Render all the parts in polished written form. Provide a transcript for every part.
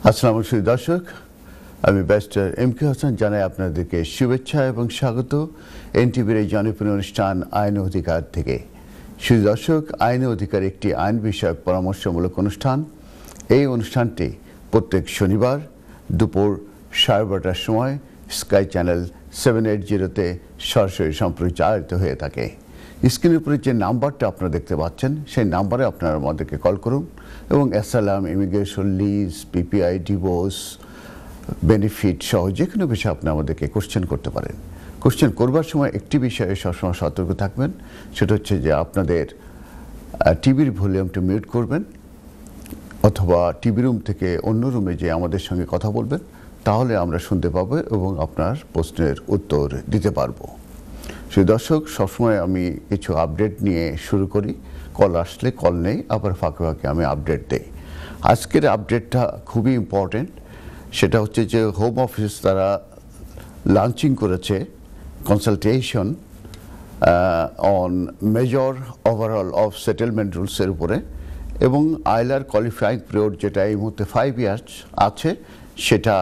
আসসালামু আলাইকুম দর্শক, আমি ব্যারিস্টার এম.কে হাসান জানাই আপনাদেরকে শুভেচ্ছা এবং স্বাগত এনটিভির এই জনপ্রিয় অনুষ্ঠান আইন অধিকার থেকে। শুধু দর্শক, আইন অধিকার একটি আইন বিষয়ক পরামর্শমূলক অনুষ্ঠান। এই অনুষ্ঠানটি প্রত্যেক শনিবার দুপুর 12:30টার সময় স্কাই চ্যানেল 780-তে সরাসরি সম্প্রচারিত হয়ে থাকে। স্ক্রিনের উপরে যে নাম্বারটা আপনারা দেখতে পাচ্ছেন সেই নাম্বারে আপনারা আমাদেরকে কল করুন এবং asylum, immigration, lease, PPI, divorce, benefit সহ যে কোনো বিষয়ে আপনি আমাদেরকে কোশ্চেন করতে পারেন। কোশ্চেন করবার সময় একটি বিষয়ে সবসময় সতর্ক থাকবেন, সেটা হচ্ছে যে আপনাদের টিভির ভলিউমটা মিউট করবেন অথবা টিভি রুম থেকে অন্য রুমে যে আমাদের সঙ্গে কথা বলবেন, তাহলে আমরা শুনতে পাবো এবং আপনার প্রশ্নের উত্তর দিতে পারবো। সেই দর্শক, সবসময় আমি কিছু আপডেট নিয়ে শুরু করি। কল আসলে কল নেই, আবার ফাঁকে ফাঁকে আমি আপডেট দেই। আজকের আপডেটটা খুবই ইম্পর্টেন্ট। সেটা হচ্ছে যে হোম অফিস তারা লঞ্চিং করেছে consultation on major overall of settlement রুলসের উপরে, এবং আইলার কোয়ালিফাইং পিরিয়ড যেটা এই মুহূর্তে 5 ইয়ার্স আছে সেটা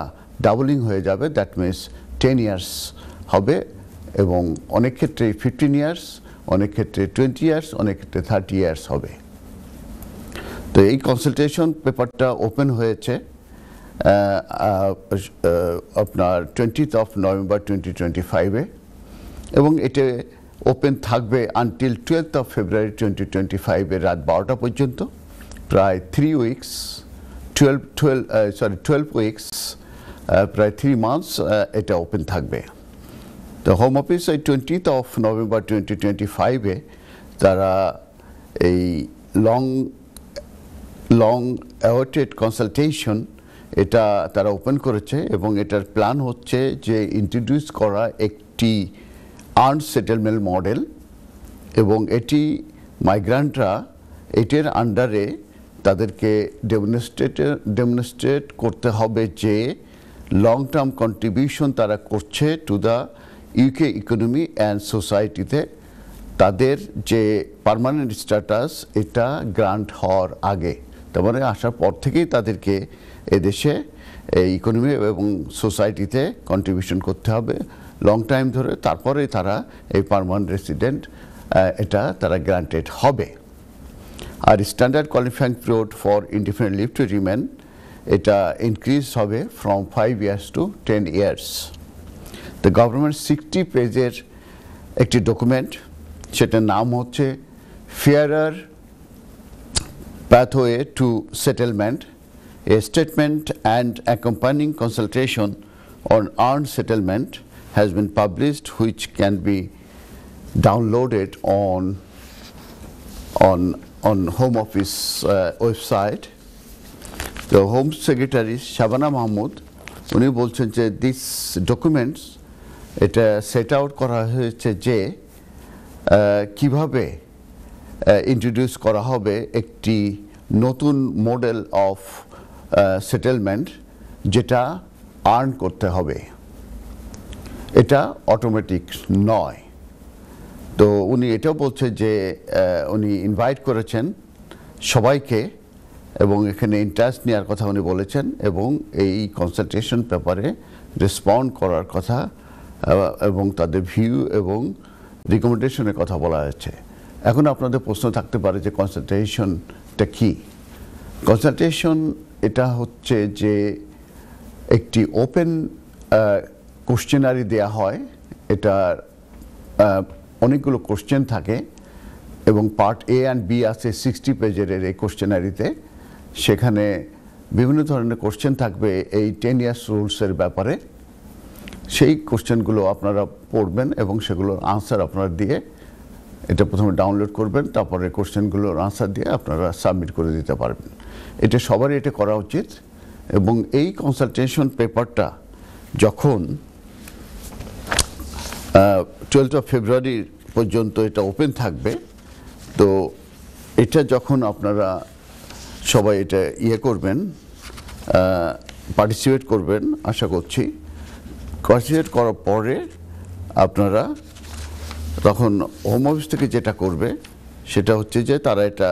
ডাবলিং হয়ে যাবে, দ্যাট মিনস 10 ইয়ার্স হবে, এবং অনেক ক্ষেত্রে 15 ইয়ার্স, অনেক ক্ষেত্রে 20 ইয়ার্স, অনেক ক্ষেত্রে 30 ইয়ার্স হবে। তো এই কনসালটেশন পেপারটা ওপেন হয়েছে আপনার 20th November 2025-এ, এবং এটা ওপেন থাকবে আনটিল 12th February 2025-এ রাত 12টা পর্যন্ত। প্রায় 3 উইকস, 12 উইকস, প্রায় 3 মান্থস এটা ওপেন থাকবে। তো হোম অফিস এই 20th November 2025-এ তারা এই লং অ্যাওয়েটেড কনসালটেশন এটা তারা ওপেন করেছে, এবং এটার প্ল্যান হচ্ছে যে ইন্ট্রোডিউস করা একটি আর্ন সেটেলমেন্ট মডেল, এবং এটি মাইগ্রান্টরা এটির আন্ডারে তাদেরকে ডেমনস্ট্রেট করতে হবে যে লং টার্ম কন্ট্রিবিউশন তারা করছে to the UK economy and সোসাইটিতে। তাদের যে পার্মানেন্ট স্ট্যাটাস এটা গ্রান্ট হওয়ার আগে, তার মানে আসার পর থেকেই তাদেরকে এদেশে ইকোনমি এবং সোসাইটিতে কন্ট্রিবিউশন করতে হবে লং টাইম ধরে, তারপরে তারা এই পার্মানেন্ট রেসিডেন্ট এটা তারা গ্রান্টেড হবে। আর standard qualifying period for indefinite leave to remain এটা ইনক্রিজ হবে from 5 years to 10 years. The government 60 পেজের একটি ডকুমেন্ট, সেটার নাম হচ্ছে ফেয়ারার pathway to settlement, a statement and accompanying consultation on earned settlement has been published, which can be downloaded on Home Office website. The Home Secretary Shabana Mahmood উনি বলছেন যে this documents এটা set out করা হয়েছে যে কিভাবে introduce করা হবে একটি নতুন মডেল অফ সেটেলমেন্ট যেটা আর্ন করতে হবে, এটা অটোমেটিক নয়। তো উনি এটাও বলছে যে উনি ইনভাইট করেছেন সবাইকে, এবং এখানে ইন্টারেস্ট নেওয়ার কথা উনি বলেছেন, এবং এই কনসালটেশন পেপারে রেসপন্ড করার কথা এবং তাদের ভিউ এবং রিকমেন্ডেশনের কথা বলা হয়েছে। এখন আপনাদের প্রশ্ন থাকতে পারে যে কনসালটেশনটা কি? কনসালটেশন এটা হচ্ছে যে একটি ওপেন কোশ্চেনারি দেয়া হয়, এটার অনেকগুলো কোশ্চেন থাকে, এবং পার্ট এ অ্যান্ড বি আছে 60 পেজের এই কোশ্চেনারিতে। সেখানে বিভিন্ন ধরনের কোশ্চেন থাকবে এই 10 ইয়ার্স রুলসের ব্যাপারে। সেই কোশ্চেনগুলো আপনারা পড়বেন এবং সেগুলোর আনসার আপনারা দিয়ে, এটা প্রথমে ডাউনলোড করবেন, তারপরে কোশ্চেনগুলোর আনসার দিয়ে আপনারা সাবমিট করে দিতে পারবেন। এটা সবারই এটা করা উচিত। এবং এই কনসালটেশন পেপারটা যখন 12th February পর্যন্ত এটা ওপেন থাকবে, তো এটা যখন আপনারা সবাই এটা করবেন, পার্টিসিপেট করবেন, আশা করছি পার্টিসিপেট করার পরে আপনারা তখন হোম অফিস থেকে যেটা করবে সেটা হচ্ছে যে তারা এটা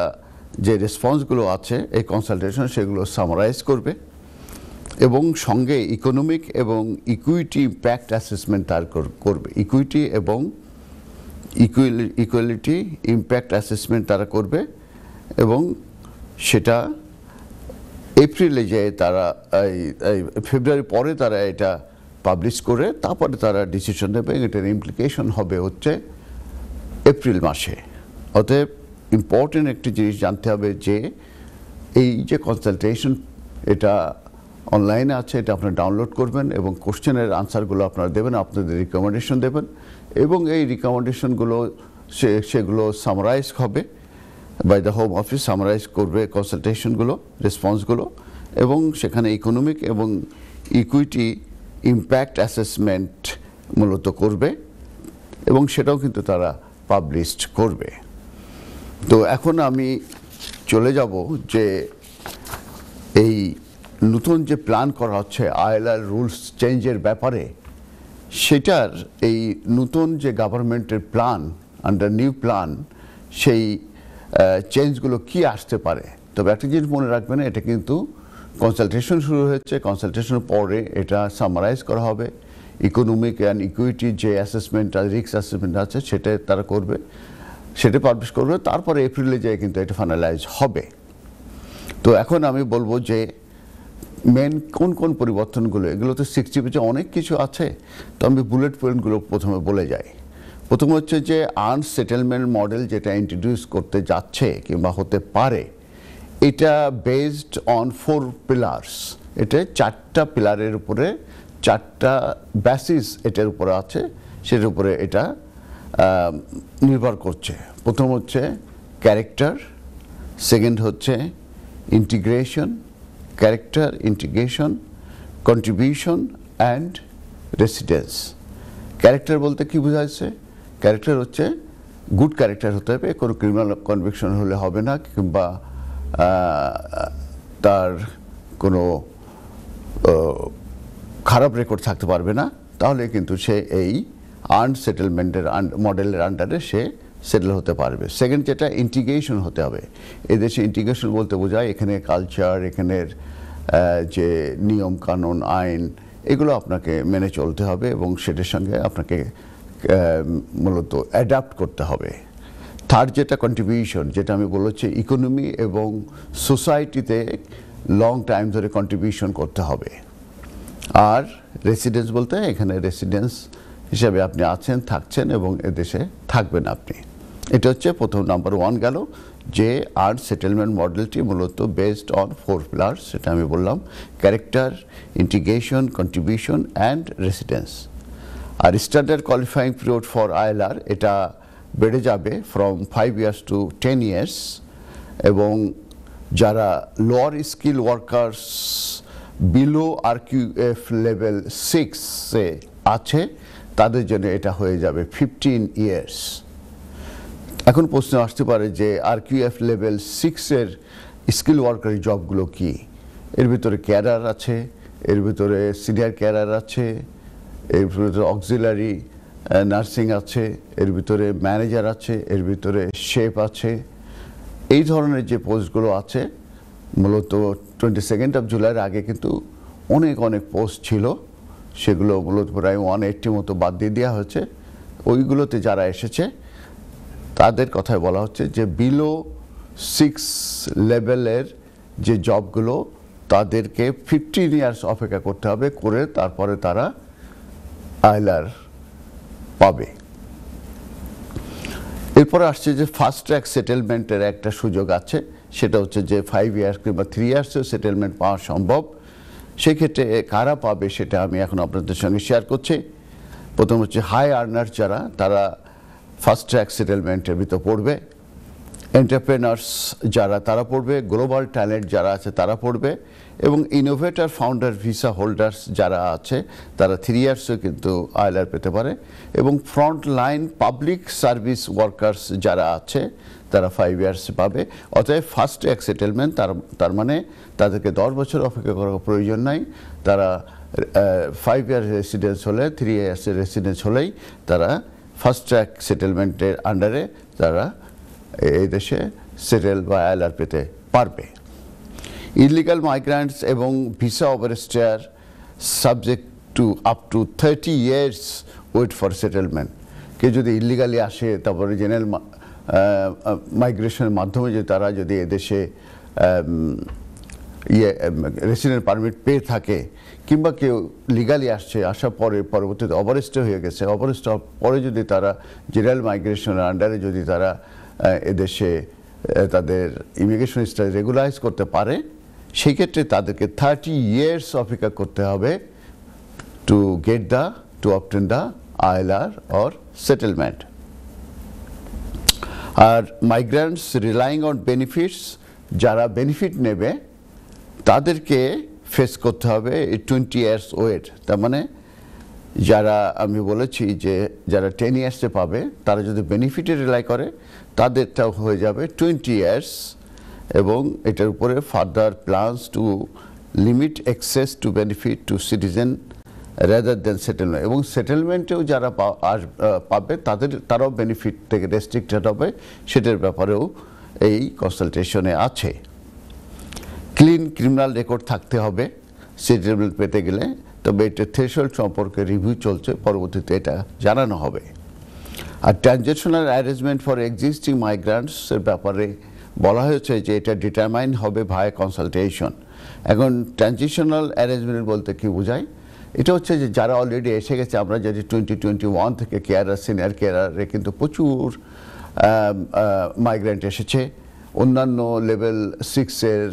যে রেসপন্সগুলো আছে এই কনসালটেশন সেগুলো সামারাইজ করবে, এবং সঙ্গে ইকোনমিক এবং ইকুইটি ইম্প্যাক্ট অ্যাসেসমেন্ট তার করবে। ইকুইটি এবং ইকুয়ালিটি ইম্প্যাক্ট অ্যাসেসমেন্ট তারা করবে এবং সেটা এপ্রিলে যে তারা ফেব্রুয়ারি পরে তারা এটা পাবলিশ করে তারপরে তারা ডিসিশন নেবে। এটার ইমপ্লিকেশন হবে হচ্ছে এপ্রিল মাসে। অতএব ইম্পর্টেন্ট একটি জিনিস জানতে হবে যে এই যে কনসালটেশন এটা অনলাইনে আছে, এটা আপনারা ডাউনলোড করবেন এবং কোশ্চেনের আনসারগুলো আপনারা দেবেন, আপনাদের রিকমেন্ডেশন দেবেন এবং এই রিকমেন্ডেশনগুলো সেগুলো সামারাইজ হবে by the Home Office, summarise করবে কনসালটেশনগুলো, রেসপন্সগুলো এবং সেখানে ইকোনমিক এবং ইকুইটি ইম্প্যাক্ট অ্যাসেসমেন্ট মূলত করবে এবং সেটাও কিন্তু তারা পাবলিশড করবে। তো এখন আমি চলে যাব যে এই নতুন যে প্ল্যান করা হচ্ছে আইএলআর রুলস চেঞ্জের ব্যাপারে, সেটার এই নতুন যে গভর্নমেন্টের প্ল্যান, আন্ডার নিউ প্ল্যান, সেই চেঞ্জগুলো কি আসতে পারে। তবে একটা জিনিস মনে রাখবেন, এটা কিন্তু কনসালটেশন শুরু হয়েছে, কনসালটেশনের পরে এটা সামারাইজ করা হবে। ইকোনমিক অ্যান্ড ইকুইটি যে অ্যাসেসমেন্ট, রিস্ক অ্যাসেসমেন্ট আছে সেটা তারা করবে, সেটা পাবলিশ করবে, তারপরে এপ্রিলে যেয়ে কিন্তু এটা ফাইনালাইজ হবে। তো এখন আমি বলবো যে মেন কোন কোন পরিবর্তনগুলো, এগুলো তো 60 পেজে অনেক কিছু আছে, তো আমি বুলেট পয়েন্টগুলো প্রথমে বলে যাই। প্রথম হচ্ছে যে আর্ন সেটেলমেন্ট মডেল যেটা ইন্ট্রোডিউস করতে যাচ্ছে কিংবা হতে পারে, এটা বেসড অন 4 পিলার্স। এটা 4টা পিলারের উপরে, 4টা বেসিস এটার উপরে আছে, সেটার উপরে এটা নির্ভর করছে। প্রথম হচ্ছে ক্যারেক্টার, সেকেন্ড হচ্ছে integration, character, integration, contribution and residence. Character বলতে কি বোঝাচ্ছে? ক্যারেক্টার হচ্ছে গুড ক্যারেক্টার হতে হবে, কোনো ক্রিমিনাল কনভিকশন হলে হবে না, কিংবা তার কোনো খারাপ রেকর্ড থাকতে পারবে না, তাহলে কিন্তু সে এই আর্ন সেটেলমেন্টের মডেলের আন্ডারে সে সেটেল হতে পারবে। সেকেন্ড যেটা ইন্টিগ্রেশন হতে হবে। এদেশে ইন্টিগ্রেশন বলতে বোঝায় এখানে কালচার, এখানের যে নিয়ম কানুন, আইন, এগুলো আপনাকে মেনে চলতে হবে এবং সেটার সঙ্গে আপনাকে মূলত অ্যাডাপ্ট করতে হবে। থার্ড যেটা কন্ট্রিবিউশন, যেটা আমি বলেছি ইকোনমি এবং সোসাইটিতে লং টাইম ধরে কন্ট্রিবিউশন করতে হবে। আর রেসিডেন্স বলতে এখানে রেসিডেন্স হিসাবে আপনি আছেন, থাকছেন এবং এদেশে থাকবেন আপনি। এটা হচ্ছে প্রথম নাম্বার 1 গেল, যে আর্ন সেটেলমেন্ট মডেলটি মূলত বেসড অন 4 পিলার্স, সেটা আমি বললাম, character, integration, contribution and residence. আর standard qualifying period for ILR এটা বেড়ে যাবে ফ্রম 5 ইয়ার্স টু 10 ইয়ার্স এবং যারা lower skill workers below RQF level 6-এ আছে তাদের জন্য এটা হয়ে যাবে 15 ইয়ার্স। এখন প্রশ্ন আসতে পারে যে আরকিউএফ লেভেল 6-এর স্কিল ওয়ার্কার জবগুলো কি? এর ভিতরে ক্যাডার আছে, এর ভিতরে সিনিয়র ক্যাডার আছে, এর ভিতরে অক্সিলারি নার্সিং আছে, এর ভিতরে ম্যানেজার আছে, এর ভিতরে শেফ আছে। এই ধরনের যে পোস্টগুলো আছে মূলত 22 জুলাইয়ের আগে কিন্তু অনেক অনেক পোস্ট ছিল, সেগুলো মূলত প্রায় 180 মতো বাদ দিয়ে দেওয়া হয়েছে। ওইগুলোতে যারা এসেছে তাদের কথায় বলা হচ্ছে যে বিলো 6 লেভেলের যে জবগুলো তাদেরকে 15 ইয়ার্স অপেক্ষা করতে হবে, করে তারপরে তারা আইএলআর পাবে। এরপরে আসছে যে ফাস্ট ট্র্যাক সেটেলমেন্টের একটা সুযোগ আছে, সেটা হচ্ছে যে 5 ইয়ার্স কিংবা 3 ইয়ার্সেও সেটেলমেন্ট পাওয়া সম্ভব। সেক্ষেত্রে কারা পাবে সেটা আমি এখন আপনাদের সঙ্গে শেয়ার করছি। প্রথম হচ্ছে হাই আর্নার যারা, তারা ফাস্ট ট্র্যাক সেটেলমেন্টের ভিতর পড়বে। এন্টারপ্রেনার্স যারা, তারা পড়বে। গ্লোবাল ট্যালেন্ট যারা আছে তারা পড়বে এবং ইনোভেটর ফাউন্ডার ভিসা হোল্ডার্স যারা আছে তারা 3 ইয়ার্সও কিন্তু আইএলআর পেতে পারে এবং front line public service workers যারা আছে তারা 5 ইয়ার্স পাবে। অতএব ফাস্ট ট্র্যাক সেটেলমেন্ট তার মানে তাদেরকে 10 বছর অপেক্ষা করার প্রয়োজন নাই। তারা 5 ইয়ার রেসিডেন্স হলে, 3 ইয়ার্সের রেসিডেন্স হলেই তারা ফাস্ট ট্র্যাক সেটেলমেন্টের আন্ডারে তারা এই দেশে সেটেল বা আইএলআর পেতে পারবে। ইলিগাল মাইগ্রান্টস এবং visa overstayer subject to up to 30 years wait for settlement. কেউ যদি ইলিগালি আসে তারপরে জেনারেল মাইগ্রেশনের মাধ্যমে যদি তারা যদি এদেশে রেসিডেন্ট পারমিট পেয়ে থাকে, কিংবা কেউ লিগালি আসছে, আসার পরে পরবর্তীতে ওভারস্টে হয়ে গেছে, ওভারস্টে হওয়ার পরে যদি তারা জেনারেল মাইগ্রেশনের আন্ডারে যদি তারা এদেশে তাদের ইমিগ্রেশন স্ট্যাটাস রেগুলারাইজ করতে পারে, সেই ক্ষেত্রে তাদেরকে 30 years অপেক্ষা করতে হবে to obtain the ILR or settlement. আর মাইগ্রান্টস রিলাইং অন বেনিফিটস, যারা বেনিফিট নেবে তাদেরকে ফেস করতে হবে 20 years ওয়েট। তার মানে যারা আমি বলেছি যে যারা 10 years পাবে, তারা যদি বেনিফিটে রিলাই করে তাদেরটাও হয়ে যাবে 20 years। এবং এটার উপরে further plans to limit access to benefit two citizen rather than settlement. এবং সেটেলমেন্টেও যারা পাবে তারাও বেনিফিট থেকে রেস্ট্রিক্টেড হবে, সেটার ব্যাপারেও এই কনসালটেশনে আছে। ক্লিন ক্রিমিনাল রেকর্ড থাকতে হবে সেটেলমেন্ট পেতে গেলে, তবে এটা থ্রেশহোল্ড সম্পর্কে রিভিউ চলছে, পরবর্তীতে এটা জানানো হবে। আর ট্রানজিশনাল অ্যারেঞ্জমেন্ট ফর এক্সিস্টিং মাইগ্রান্টসের ব্যাপারে বলা হয়েছে যে এটা ডিটারমাইন হবে ভায়া কনসালটেশন। এখন ট্রানজিশনাল অ্যারেঞ্জমেন্ট বলতে কি বোঝায়? এটা হচ্ছে যে যারা অলরেডি এসে গেছে, আমরা যদি 2021 থেকে কেয়ারার সিনিয়র কেয়ারারে কিন্তু প্রচুর মাইগ্রেন্ট এসেছে, অন্যান্য লেভেল 6-এর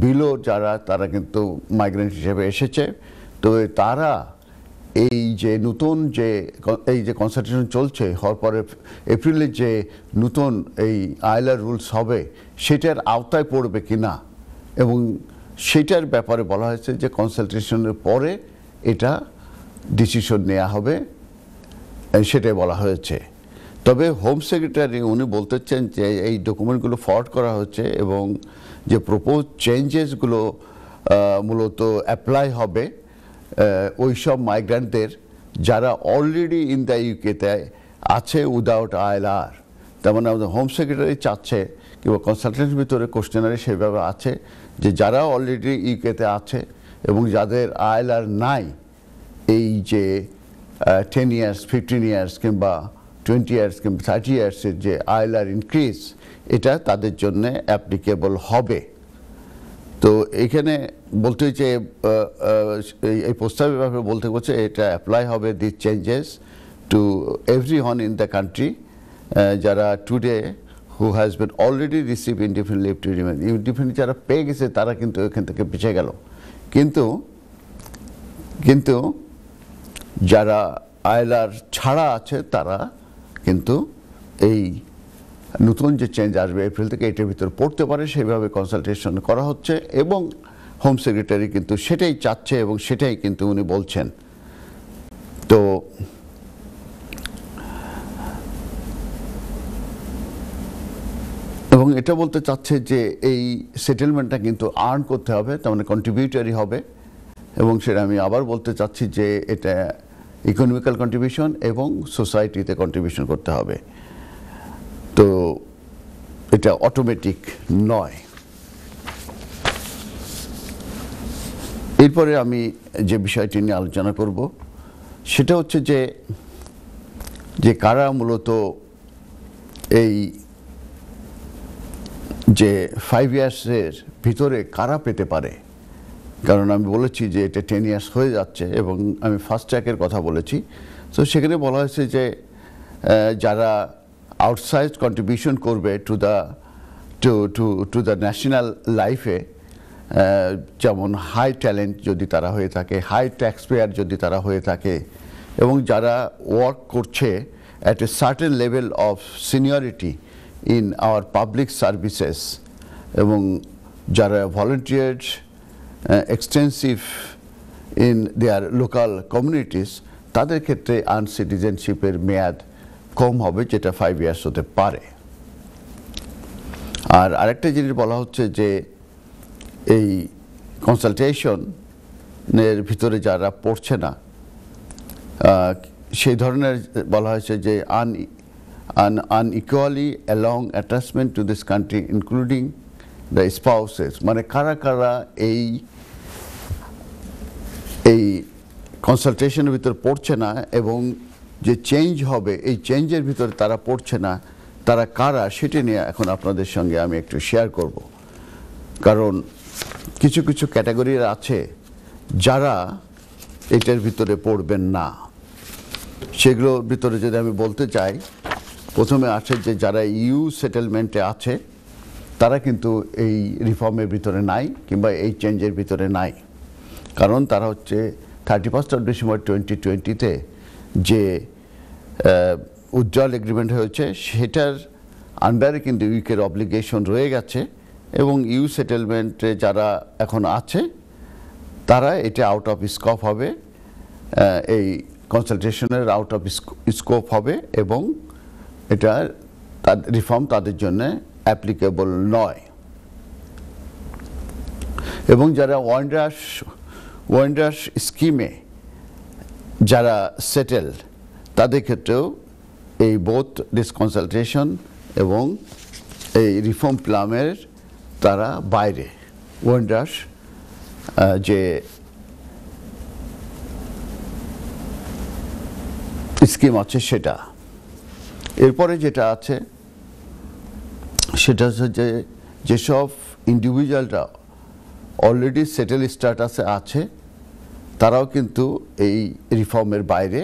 বিলো যারা, তারা কিন্তু মাইগ্রেন্ট হিসেবে এসেছে। তো তারা এই যে নতুন যে কনসালটেশন চলছে হওয়ার পরে এপ্রিলে যে নতুন এই ILR রুলস হবে সেটার আওতায় পড়বে কিনা, এবং সেটার ব্যাপারে বলা হয়েছে যে কনসালটেশনের পরে এটা ডিসিশন নেওয়া হবে, সেটাই বলা হয়েছে। তবে হোম সেক্রেটারি উনি বলতেছেন যে এই ডকুমেন্টগুলো ফরওয়ার্ড করা হচ্ছে এবং যে প্রপোজ চেঞ্জেসগুলো মূলত অ্যাপ্লাই হবে ওই সব মাইগ্রেন্টদের যারা অলরেডি ইন দ্য ইউকেতে আছে উইদাউট ILR। তেমন আমাদের হোম সেক্রেটারি চাচ্ছে, কিংবা কনসালটেন্টের ভিতরে কোশ্চেনারি সেভাবে আছে যে যারা অলরেডি ইউকেতে আছে এবং যাদের ILR নাই, এই যে 10 years, 15 years কিংবা 20 years কিংবা 30 yearsের যে ILR ইনক্রিজ, এটা তাদের জন্য অ্যাপ্লিকেবল হবে। তো এখানে বলতে হচ্ছে এই প্রস্তাবের ব্যাপারে বলতে বলছে এটা অ্যাপ্লাই হবে this changes to everyone in the country যারা today who has been already receive indefinite leave to remain. Indefinite যারা পেয়ে গেছে তারা কিন্তু এখান থেকে পিছিয়ে গেল, কিন্তু যারা ILR ছাড়া আছে তারা কিন্তু এই নতুন যে চেঞ্জ আসবে এপ্রিল থেকে এটার ভিতরে পড়তে পারে, সেইভাবে কনসালটেশন করা হচ্ছে। এবং হোম সেক্রেটারি কিন্তু সেটাই চাচ্ছে এবং সেটাই কিন্তু উনি বলছেন। তো এবং এটা বলতে চাচ্ছে যে এই সেটেলমেন্টটা কিন্তু আর্ন করতে হবে, তার মানে কন্ট্রিবিউটারি হবে। এবং সেটা আমি আবার বলতে চাচ্ছি যে এটা ইকোনমিক্যাল কন্ট্রিবিউশন এবং সোসাইটিতে কন্ট্রিবিউশন করতে হবে। তো এটা অটোমেটিক নয়। এরপরে আমি যে বিষয়টি নিয়ে আলোচনা করব সেটা হচ্ছে যে কারা মূলত এই যে 5 ইয়ার্সের ভিতরে কারা পেতে পারে। কারণ আমি বলেছি যে এটা 10 ইয়ার্স হয়ে যাচ্ছে এবং আমি ফাস্ট ট্র্যাকের কথা বলেছি। তো সেখানে বলা হয়েছে যে যারা আউটসাইড কন্ট্রিবিউশন করবে টু দ্য ন্যাশনাল লাইফে, যেমন হাই ট্যালেন্ট যদি তারা হয়ে থাকে, হাই ট্যাক্স পেয়ার যদি তারা হয়ে থাকে, এবং যারা ওয়ার্ক করছে at a certain level of seniority in our public services, এবং যারা volunteered extensive in their local communities, তাদের ক্ষেত্রে আনসিটিজেনশিপের মেয়াদ কম হবে, যেটা 5 ইয়ার্স হতে পারে। আর আরেকটা জিনিস বলা হচ্ছে যে এই কনসালটেশনের ভিতরে যারা পড়ছে না, সেই ধরনের বলা হয়েছে যে unequally along attachment to this country, including the spouses, মানে কারা কারা এই কনসালটেশনের ভিতরে পড়ছে না এবং যে চেঞ্জ হবে এই চেঞ্জের ভিতরে তারা পড়ছে না, তারা কারা সেটা নিয়ে এখন আপনাদের সঙ্গে আমি একটু শেয়ার করব। কারণ কিছু কিছু ক্যাটাগরির আছে যারা এটার ভিতরে পড়বেন না। সেগুলোর ভিতরে যদি আমি বলতে চাই, প্রথমে আছে যে যারা ইউ সেটেলমেন্টে আছে তারা কিন্তু এই রিফর্মের ভিতরে নাই কিংবা এই চেঞ্জের ভিতরে নাই। কারণ তারা হচ্ছে 31 ডিসেম্বর 2020-তে যে উজ্জ্বল এগ্রিমেন্ট হয়েছে সেটার আন্ডারে কিন্তু ইউকের অব্লিগেশন রয়ে গেছে এবং ইউ সেটেলমেন্টে যারা এখন আছে তারা এটা আউট অফ স্কোপ হবে, এই কনসালটেশনের আউট অফ স্কোপ হবে এবং এটা রিফর্ম তাদের জন্য অ্যাপ্লিকেবল নয়। এবং যারা ওয়ান্ডার্স স্কিমে যারা সেটেল তাদের ক্ষেত্রেও এই বোথ দিস কনসালটেশন এবং এই রিফর্ম প্ল্যানের তারা বাইরে। ওয়ান্ডার্স যে স্কিম আছে সেটা। এরপরে যেটা আছে সেটা হচ্ছে যে যেসব ইন্ডিভিজুয়ালরা অলরেডি সেটেল স্ট্যাটাসে আছে তারাও কিন্তু এই রিফর্মের বাইরে,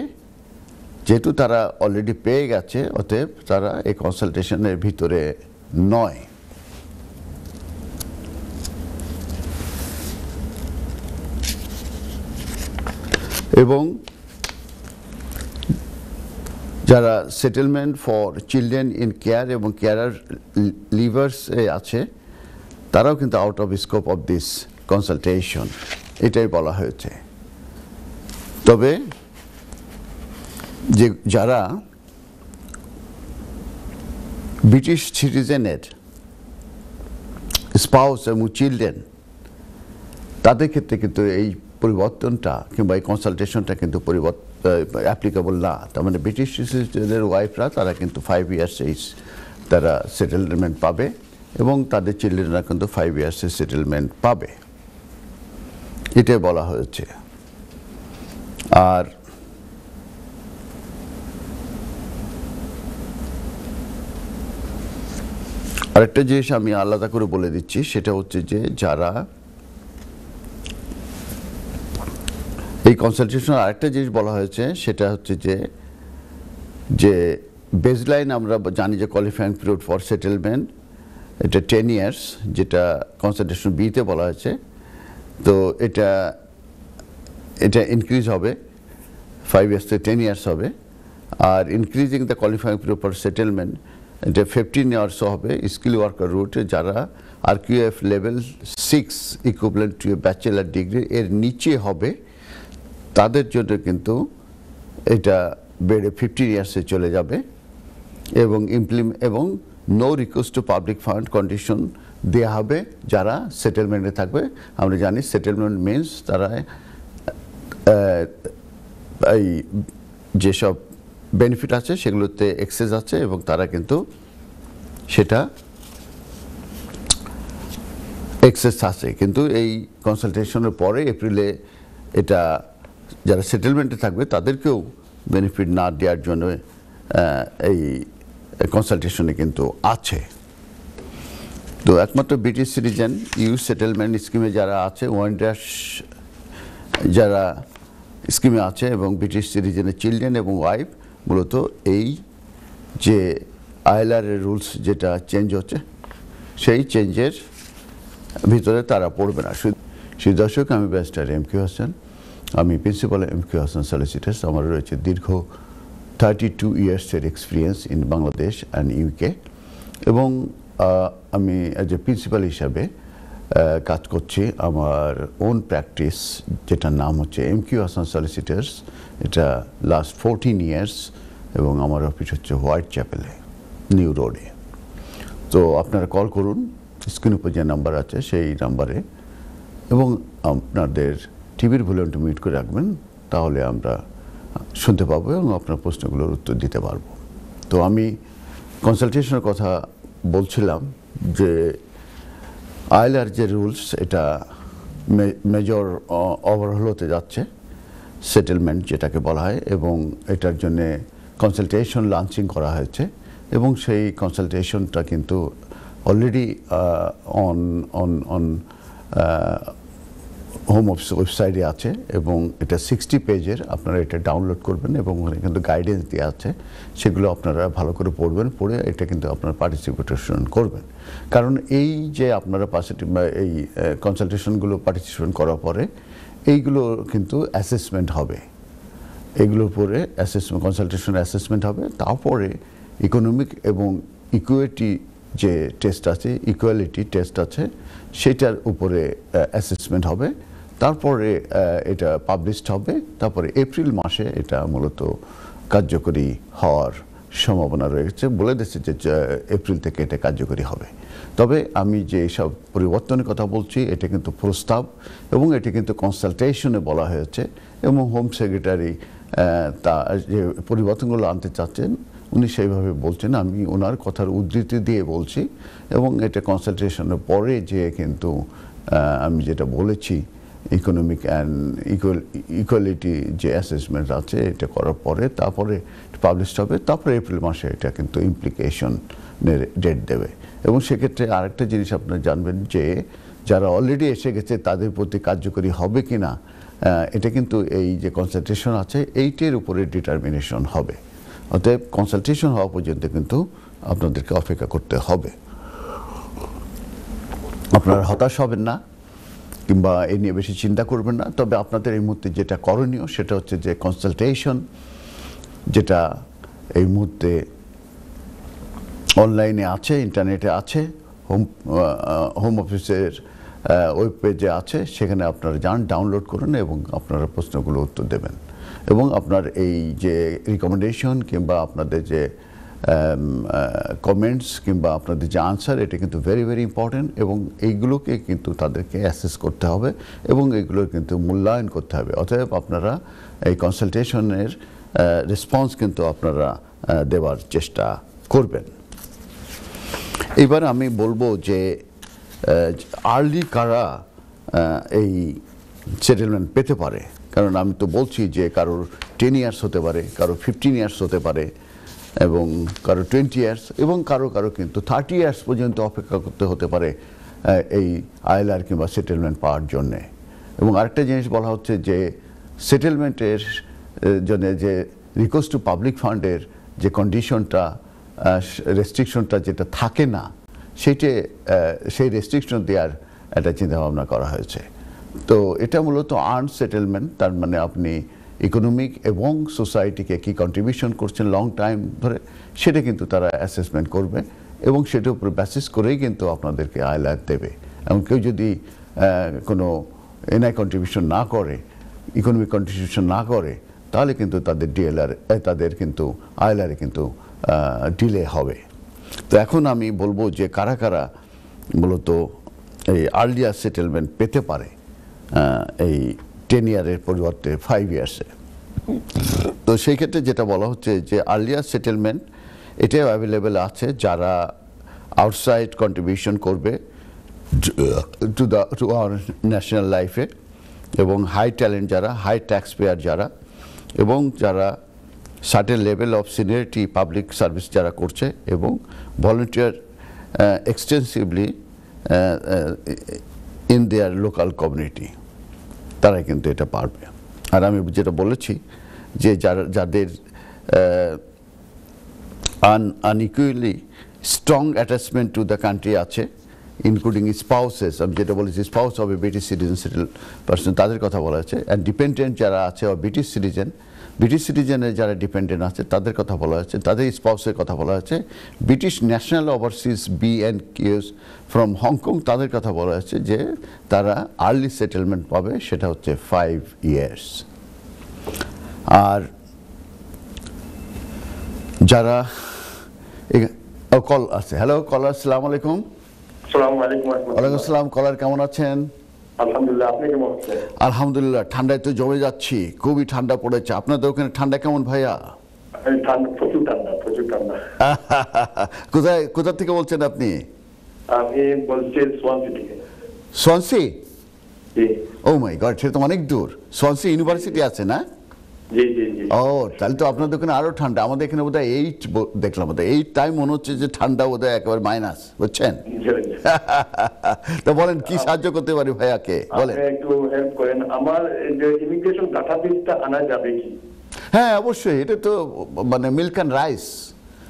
যেহেতু তারা অলরেডি পেয়ে গেছে, অতএব তারা এই কনসালটেশনের ভিতরে নয়। এবং যারা settlement for children in care এবং কেয়ারার লিভার্স আছে তারাও কিন্তু out of scope of this consultation, এটাই বলা হয়েছে। তবে যে যারা ব্রিটিশ সিটিজেনের স্পাউস এবং চিলড্রেন তাদের ক্ষেত্রে কিন্তু এই পরিবর্তনটা কিংবা এই কনসালটেশনটা কিন্তু অ্যাপ্লিকেবল না। তার মানে ব্রিটিশ সিটিজেনের ওয়াইফরা তারা কিন্তু 5 ইয়ার্সে তারা সেটেলমেন্ট পাবে এবং তাদের চিলড্রেনরা কিন্তু 5 ইয়ার্সে সেটেলমেন্ট পাবে, এটাই বলা হয়েছে। আর আরেকটা জিনিস আমি আলাদা করে বলে দিচ্ছি, সেটা হচ্ছে যে যারা এই কনসালটেশন আরেকটা জিনিস বলা হয়েছে সেটা হচ্ছে যে বেসলাইন আমরা জানি যে কোয়ালিফাইং পিরিয়ড ফর সেটেলমেন্ট এটা 10 ইয়ার্স, যেটা কনসালটেশন বিতে বলা হয়েছে। তো এটা ইনক্রিজ হবে 5 ইয়ার্স থেকে 10 ইয়ার্স হবে। আর increasing the qualifying period for settlement এটা 15 ইয়ার্সও হবে স্কিল ওয়ার্কার রুটে, যারা আরকিউএফ level 6 equivalent to A bachelor degree এর নিচে হবে তাদের জন্য কিন্তু এটা বেড়ে 15 ইয়ার্সে চলে যাবে। এবং no request to public fund condition দেওয়া হবে যারা সেটেলমেন্টে থাকবে। আমরা জানি সেটেলমেন্ট মিনস তারা এই যেসব বেনিফিট আছে সেগুলোতে এক্সেস আছে এবং তারা কিন্তু সেটা এক্সেস আছে। কিন্তু এই কনসালটেশনের পরে এপ্রিলে এটা যারা সেটেলমেন্টে থাকবে তাদেরকেও বেনিফিট না দেওয়ার জন্য এই কনসালটেশনে কিন্তু আছে। তো একমাত্র ব্রিটিশ সিটিজেন ইউ সেটেলমেন্ট স্কিমে যারা আছে, ওয়ান্ডার্স যারা স্কিমে আছে এবং ব্রিটিশ সিটিজেনের চিলড্রেন এবং ওয়াইফ, মূলত এই যে আইএলআর এর রুলস যেটা চেঞ্জ হচ্ছে সেই চেঞ্জের ভিতরে তারা পড়বে না। সেই দর্শক, আমি ব্যারিস্টার এম.কে হাসান, আমি প্রিন্সিপাল এম.কে হাসান সলিসিটার্স। আমার রয়েছে দীর্ঘ 32 ইয়ার্সের experience in Bangladesh and UK এবং আমি অ্যাজ এ প্রিন্সিপাল হিসাবে কাজ করছি আমার ওন প্র্যাকটিস, যেটার নাম হচ্ছে এম.কে হাসান সলিসিটার্স। এটা লাস্ট 14 ইয়ার্স এবং আমার অফিস হচ্ছে হোয়াইট চ্যাপেলে, নিউ রোডে। তো আপনারা কল করুন, স্ক্রিন উপর যে নাম্বার আছে সেই নাম্বারে, এবং আপনাদের টিভির ভলিউমটা মিউট করে রাখবেন, তাহলে আমরা শুনতে পাবো এবং আপনার প্রশ্নগুলোর উত্তর দিতে পারবো। তো আমি কনসালটেশনের কথা বলছিলাম যে আইলার যে রুলস এটা মেজর ওভারহল হতে যাচ্ছে, সেটেলমেন্ট যেটাকে বলা হয়, এবং এটার জন্য কনসালটেশন লঞ্চিং করা হয়েছে এবং সেই কনসালটেশনটা কিন্তু already on on on home office ওয়েবসাইটে আছে এবং এটা 60 পেজের। আপনারা এটা ডাউনলোড করবেন এবং ওখানে কিন্তু গাইডেন্স দেওয়া আছে, সেগুলো আপনারা ভালো করে পড়বেন, পড়ে এটা কিন্তু আপনারা পার্টিসিপেশন করবেন। কারণ এই যে আপনারা এই কনসালটেশনগুলো পার্টিসিপেশন করার পরে এইগুলো কিন্তু অ্যাসেসমেন্ট হবে, এগুলোর পরে কনসালটেশন অ্যাসেসমেন্ট হবে, তারপরে ইকোনমিক এবং ইকুইটি যে টেস্ট আছে, ইকুয়ালিটি টেস্ট আছে, সেটার উপরে অ্যাসেসমেন্ট হবে, তারপরে এটা পাবলিশড হবে, তারপরে এপ্রিল মাসে এটা মূলত কার্যকরী হওয়ার সম্ভাবনা রয়েছে। বলে দিচ্ছে যে এপ্রিল থেকে এটা কার্যকরী হবে। তবে আমি যে সব পরিবর্তনের কথা বলছি এটা কিন্তু প্রস্তাব এবং এটি কিন্তু কনসালটেশনে বলা হয়েছে এবং হোম সেক্রেটারি তা যে পরিবর্তনগুলো আনতে চাচ্ছেন উনি সেইভাবে বলছেন, আমি ওনার কথার উদ্ধৃতি দিয়ে বলছি এবং এটা কনসালটেশনের পরে যে কিন্তু আমি যেটা বলেছি ইকোনমিক অ্যান্ড ইকুয়ালিটি যে অ্যাসেসমেন্ট আছে এটা করার পরে তারপরে পাবলিশড হবে, তারপরে এপ্রিল মাসে এটা কিন্তু ইমপ্লিকেশনের ডেট দেবে। এবং সেক্ষেত্রে আরেকটা জিনিস আপনারা জানবেন যে যারা অলরেডি এসে গেছে তাদের প্রতি কার্যকরী হবে কি না, এটা কিন্তু এই যে কনসালটেশন আছে এইটার উপরে ডিটারমিনেশন হবে। অতএব কনসালটেশন হওয়া পর্যন্ত কিন্তু আপনাদেরকে অপেক্ষা করতে হবে। আপনারা হতাশ হবেন না কিংবা এ নিয়ে বেশি চিন্তা করবেন না। তবে আপনাদের এই মুহূর্তে যেটা করণীয় সেটা হচ্ছে যে কনসালটেশন যেটা এই মুহূর্তে অনলাইনে আছে, ইন্টারনেটে আছে, হোম অফিসের ওয়েব পেজে আছে, সেখানে আপনারা যান, ডাউনলোড করুন এবং আপনারা প্রশ্নগুলো উত্তর দেবেন এবং আপনার এই যে রিকমেন্ডেশন কিংবা আপনাদের যে কমেন্টস কিংবা আপনাদের যে আনসার এটা কিন্তু ভেরি ভেরি ইম্পর্টেন্ট এবং এইগুলোকে কিন্তু তাদেরকে অ্যাসেস করতে হবে এবং এইগুলোর কিন্তু মূল্যায়ন করতে হবে। অতএব আপনারা এই কনসালটেশনের রেসপন্স কিন্তু আপনারা দেওয়ার চেষ্টা করবেন। এবার আমি বলবো যে আর্লি কারা এই সেটেলমেন্ট পেতে পারে, কারণ আমি তো বলছি যে কারোর 10 ইয়ার্স হতে পারে, কারো 15 ইয়ার্স হতে পারে এবং কারো 20 ইয়ার্স এবং কারো কিন্তু 30 ইয়ার্স পর্যন্ত অপেক্ষা করতে হতে পারে এই আইএলআর কিংবা সেটেলমেন্ট পাওয়ার জন্যে। এবং আরেকটা জিনিস বলা হচ্ছে যে সেটেলমেন্টের জন্য যে রিকোয়েস্ট টু পাবলিক ফান্ডের যে কন্ডিশনটা, রেস্ট্রিকশনটা যেটা থাকে না, সেই রেস্ট্রিকশন দেওয়ার একটা চিন্তাভাবনা করা হয়েছে। তো এটা মূলত আর্ন সেটেলমেন্ট, তার মানে আপনি ইকোনমিক এবং সোসাইটিকে কি কন্ট্রিবিউশন করছেন লং টাইম ধরে, সেটা কিন্তু তারা অ্যাসেসমেন্ট করবে এবং সেটার উপর বেসিস করেই কিন্তু আপনাদেরকে আইএলআর দেবে। এবং কেউ যদি কোনো এনআই কন্ট্রিবিউশন না করে, ইকোনমিক কন্ট্রিবিউশন না করে, তাহলে কিন্তু তাদের কিন্তু আইএলআরে কিন্তু ডিলে হবে। তো এখন আমি বলবো যে কারা কারা মূলত এই আর্লিয়ার সেটেলমেন্ট পেতে পারে এই 10 ইয়ারের পরিবর্তে 5 ইয়ার্সে। তো সেই ক্ষেত্রে যেটা বলা হচ্ছে যে আর্লিয়ার সেটেলমেন্ট এটাও অ্যাভেলেবেল আছে যারা আউটসাইড কন্ট্রিবিউশন করবে টু আওয়ার ন্যাশনাল লাইফে এবং হাই ট্যালেন্ট যারা, হাই ট্যাক্স পেয়ার যারা এবং যারা certain level of seniority public service যারা করছে এবং volunteer extensively in their local community, তারাই কিন্তু এটা পারবে। আর আমি যেটা বলেছি যে যাদের unequally strong attachment to the country আছে, ইনক্লুডিং স্পাউসেস, আমি যেটা বলেছি স্পাউস হবে ব্রিটিশ সিটিজেন সেটেল পার্সন, তাদের কথা বলা আছে। অ্যান্ড ডিপেন্ডেন্ট যারা আছে ব্রিটিশ সিটিজেনের যারা ডিপেন্ডেন্ট আছে তাদের কথা বলা হচ্ছে, তাদের স্পাউসের কথা বলা হচ্ছে। British national overseas BNQs from Hong Kong, তাদের কথা বলা হচ্ছে যে তারা আর্লি সেটেলমেন্ট পাবে, সেটা হচ্ছে 5 ইয়ার্স। আর যারা কল আছে, হ্যালো কলার, আসসালামু আলাইকুম। ওয়ালাইকুম আসসালাম। কলার কেমন আছেন? আলহামদুলিল্লাহ, আপনি কেমন আছেন? আলহামদুলিল্লাহ, ঠান্ডায় তো জমে যাচ্ছি, খুবই ঠান্ডা পড়েছে। আপনাদের ওখানে ঠান্ডা কেমন ভাইয়া? ঠান্ডা, প্রচুর ঠান্ডা। কোথা থেকে বলছেন আপনি? আমি বলছি সোয়ানসি থেকে। সোয়ানসি? জি ও মাই গড, সেটা তো অনেক দূর। সোয়ানসি ইউনিভার্সিটি আছে না? জি জি জি। ও, তাহলে তো আপনাদের ওখানে আরো ঠান্ডা। আমাদের এখানে বোধহয় 8 দেখলাম, বোধহয় 8 টাইম মনে হচ্ছে যে ঠান্ডা বোধহয় একেবারে মাইনাস, বুঝছেন? তো বলেন কি সাহায্য করতে পারি ভাইয়াকে, বলেন। আপনি একটু হেল্প করেন, আমার যে ইমিগ্রেশন ডাটাবেসটা আনা যাবে কি? হ্যাঁ অবশ্যই, এটা তো মানে মিল্ক অ্যান্ড রাইস,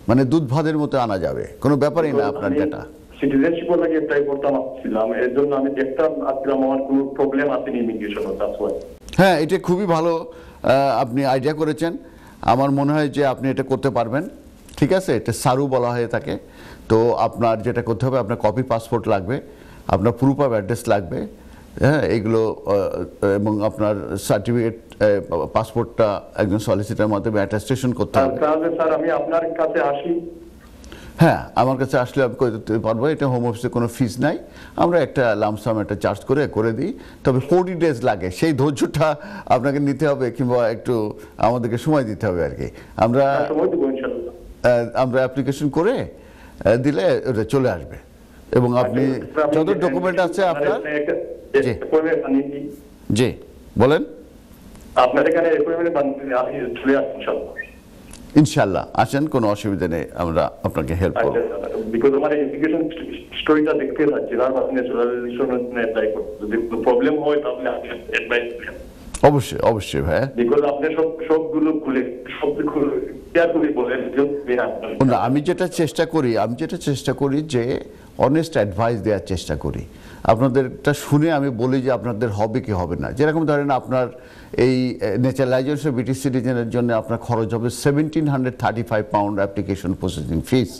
মানে দুধ ভাতের মতো আনা যাবে, কোনো ব্যাপারই না আপনার ডেটা। সিটিজেনশিপ লাগে ট্রাই করতাম আসছিলাম, এর জন্য আমি দেখতাম আসছিলাম আমার কোনো প্রবলেম আছে ইমিগ্রেশন, দ্যাটস ওয়াই। হ্যাঁ, এটা খুবই ভালো আপনি আইডিয়া করেছেন। আমার মনে হয় যে আপনি এটা করতে পারবেন। ঠিক আছে, এটা সারু বলা হয়ে থাকে। তো আপনার যেটা করতে হবে, আপনার কপি পাসপোর্ট লাগবে, আপনার প্রুফ অফ অ্যাড্রেস লাগবে, হ্যাঁ এগুলো, এবং আপনার সার্টিফিকেট, পাসপোর্টটা একজন সলিসিটার মাধ্যমে অ্যাটেস্টেশন করতে হবে। তাহলে স্যার আমি আপনার কাছে আসি? হ্যাঁ, আমার কাছে আসলে আমি করে দিতে পারবো। এটা হোম অফিসে কোনো ফিস নাই, আমরা একটা লামসাম একটা চার্জ করে দিই। তবে 40 ডেজ লাগে, সেই ধৈর্যটা আপনাকে নিতে হবে, কিংবা একটু আমাদেরকে সময় দিতে হবে আর কি। আমরা সময় দেবো ইনশাআল্লাহ। আমরা অ্যাপ্লিকেশন করে দিলে ওটা চলে আসবে, এবং আপনি যত ডকুমেন্ট আছে আপনার। জি জি বলেন। আপনার এখানে অ্যাপয়েন্টমেন্ট বানিয়ে আমি চলে আসছি ইনশাআল্লাহ। ইনশাল্লাহ আসেন, কোনো অসুবিধা নেই, আমরা আপনাকে হেল্প করব। বিকজ আমার এডুকেশন স্টোরিটা দেখতে পাচ্ছি, আর আপনি ন্যাশনালাইজেশন অ্যাপ্লাই করতে যদি প্রবলেম হয় তাহলে আপনি অ্যাডভাইস করেন। অবশ্যই অবশ্যই ভাই। বিকজ আপনি সবগুলো খুলে কেয়ারফুলি বলেন। আমি যেটা চেষ্টা করি যে অনেস্ট অ্যাডভাইস দেওয়ার চেষ্টা করি। আপনাদেরটা শুনে আমি বলি যে আপনাদের হবে কি হবে না। যেরকম ধরেন আপনার এই ন্যাচারালাইজেশন ব্রিটিশ সিটিজেনের জন্য আপনার খরচ হবে 1735 পাউন্ড অ্যাপ্লিকেশন প্রসেসিং ফিস।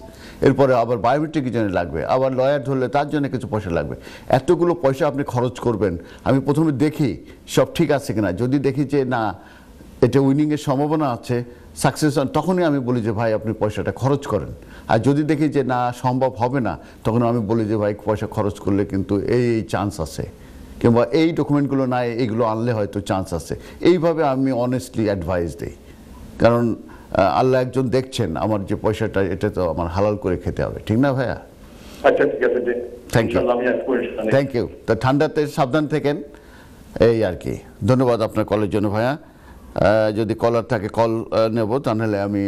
এরপরে আবার বায়োমেট্রিকের জন্য লাগবে, আবার লয়ার ধরলে তার জন্য কিছু পয়সা লাগবে। এতগুলো পয়সা আপনি খরচ করবেন। আমি প্রথমে দেখি সব ঠিক আছে কিনা, যদি দেখি যে না এটা উইনিংয়ের সম্ভাবনা আছে, সাকসেস, তখনই আমি বলি যে ভাই আপনি পয়সাটা খরচ করেন। আর যদি দেখি যে না সম্ভব হবে না, তখন আমি বলি যে ভাই পয়সা খরচ করলে কিন্তু এই চান্স আছে, কিংবা এই ডকুমেন্টগুলো নাই, এইগুলো আনলে হয়তো চান্স আছে। এইভাবে আমি অনেস্টলি অ্যাডভাইস দিই, কারণ আল্লাহ একজন দেখছেন আমার যে পয়সাটা, এটা তো আমার হালাল করে খেতে হবে, ঠিক না ভাইয়া? আচ্ছা ঠিক আছে, থ্যাংক ইউ, থ্যাংক ইউ। তো ঠান্ডাতে সাবধান থাকেন, এই আর কি। ধন্যবাদ আপনার কলের জন্য ভাইয়া। যদি কলার থাকে কল নেব, তা নাহলে আমি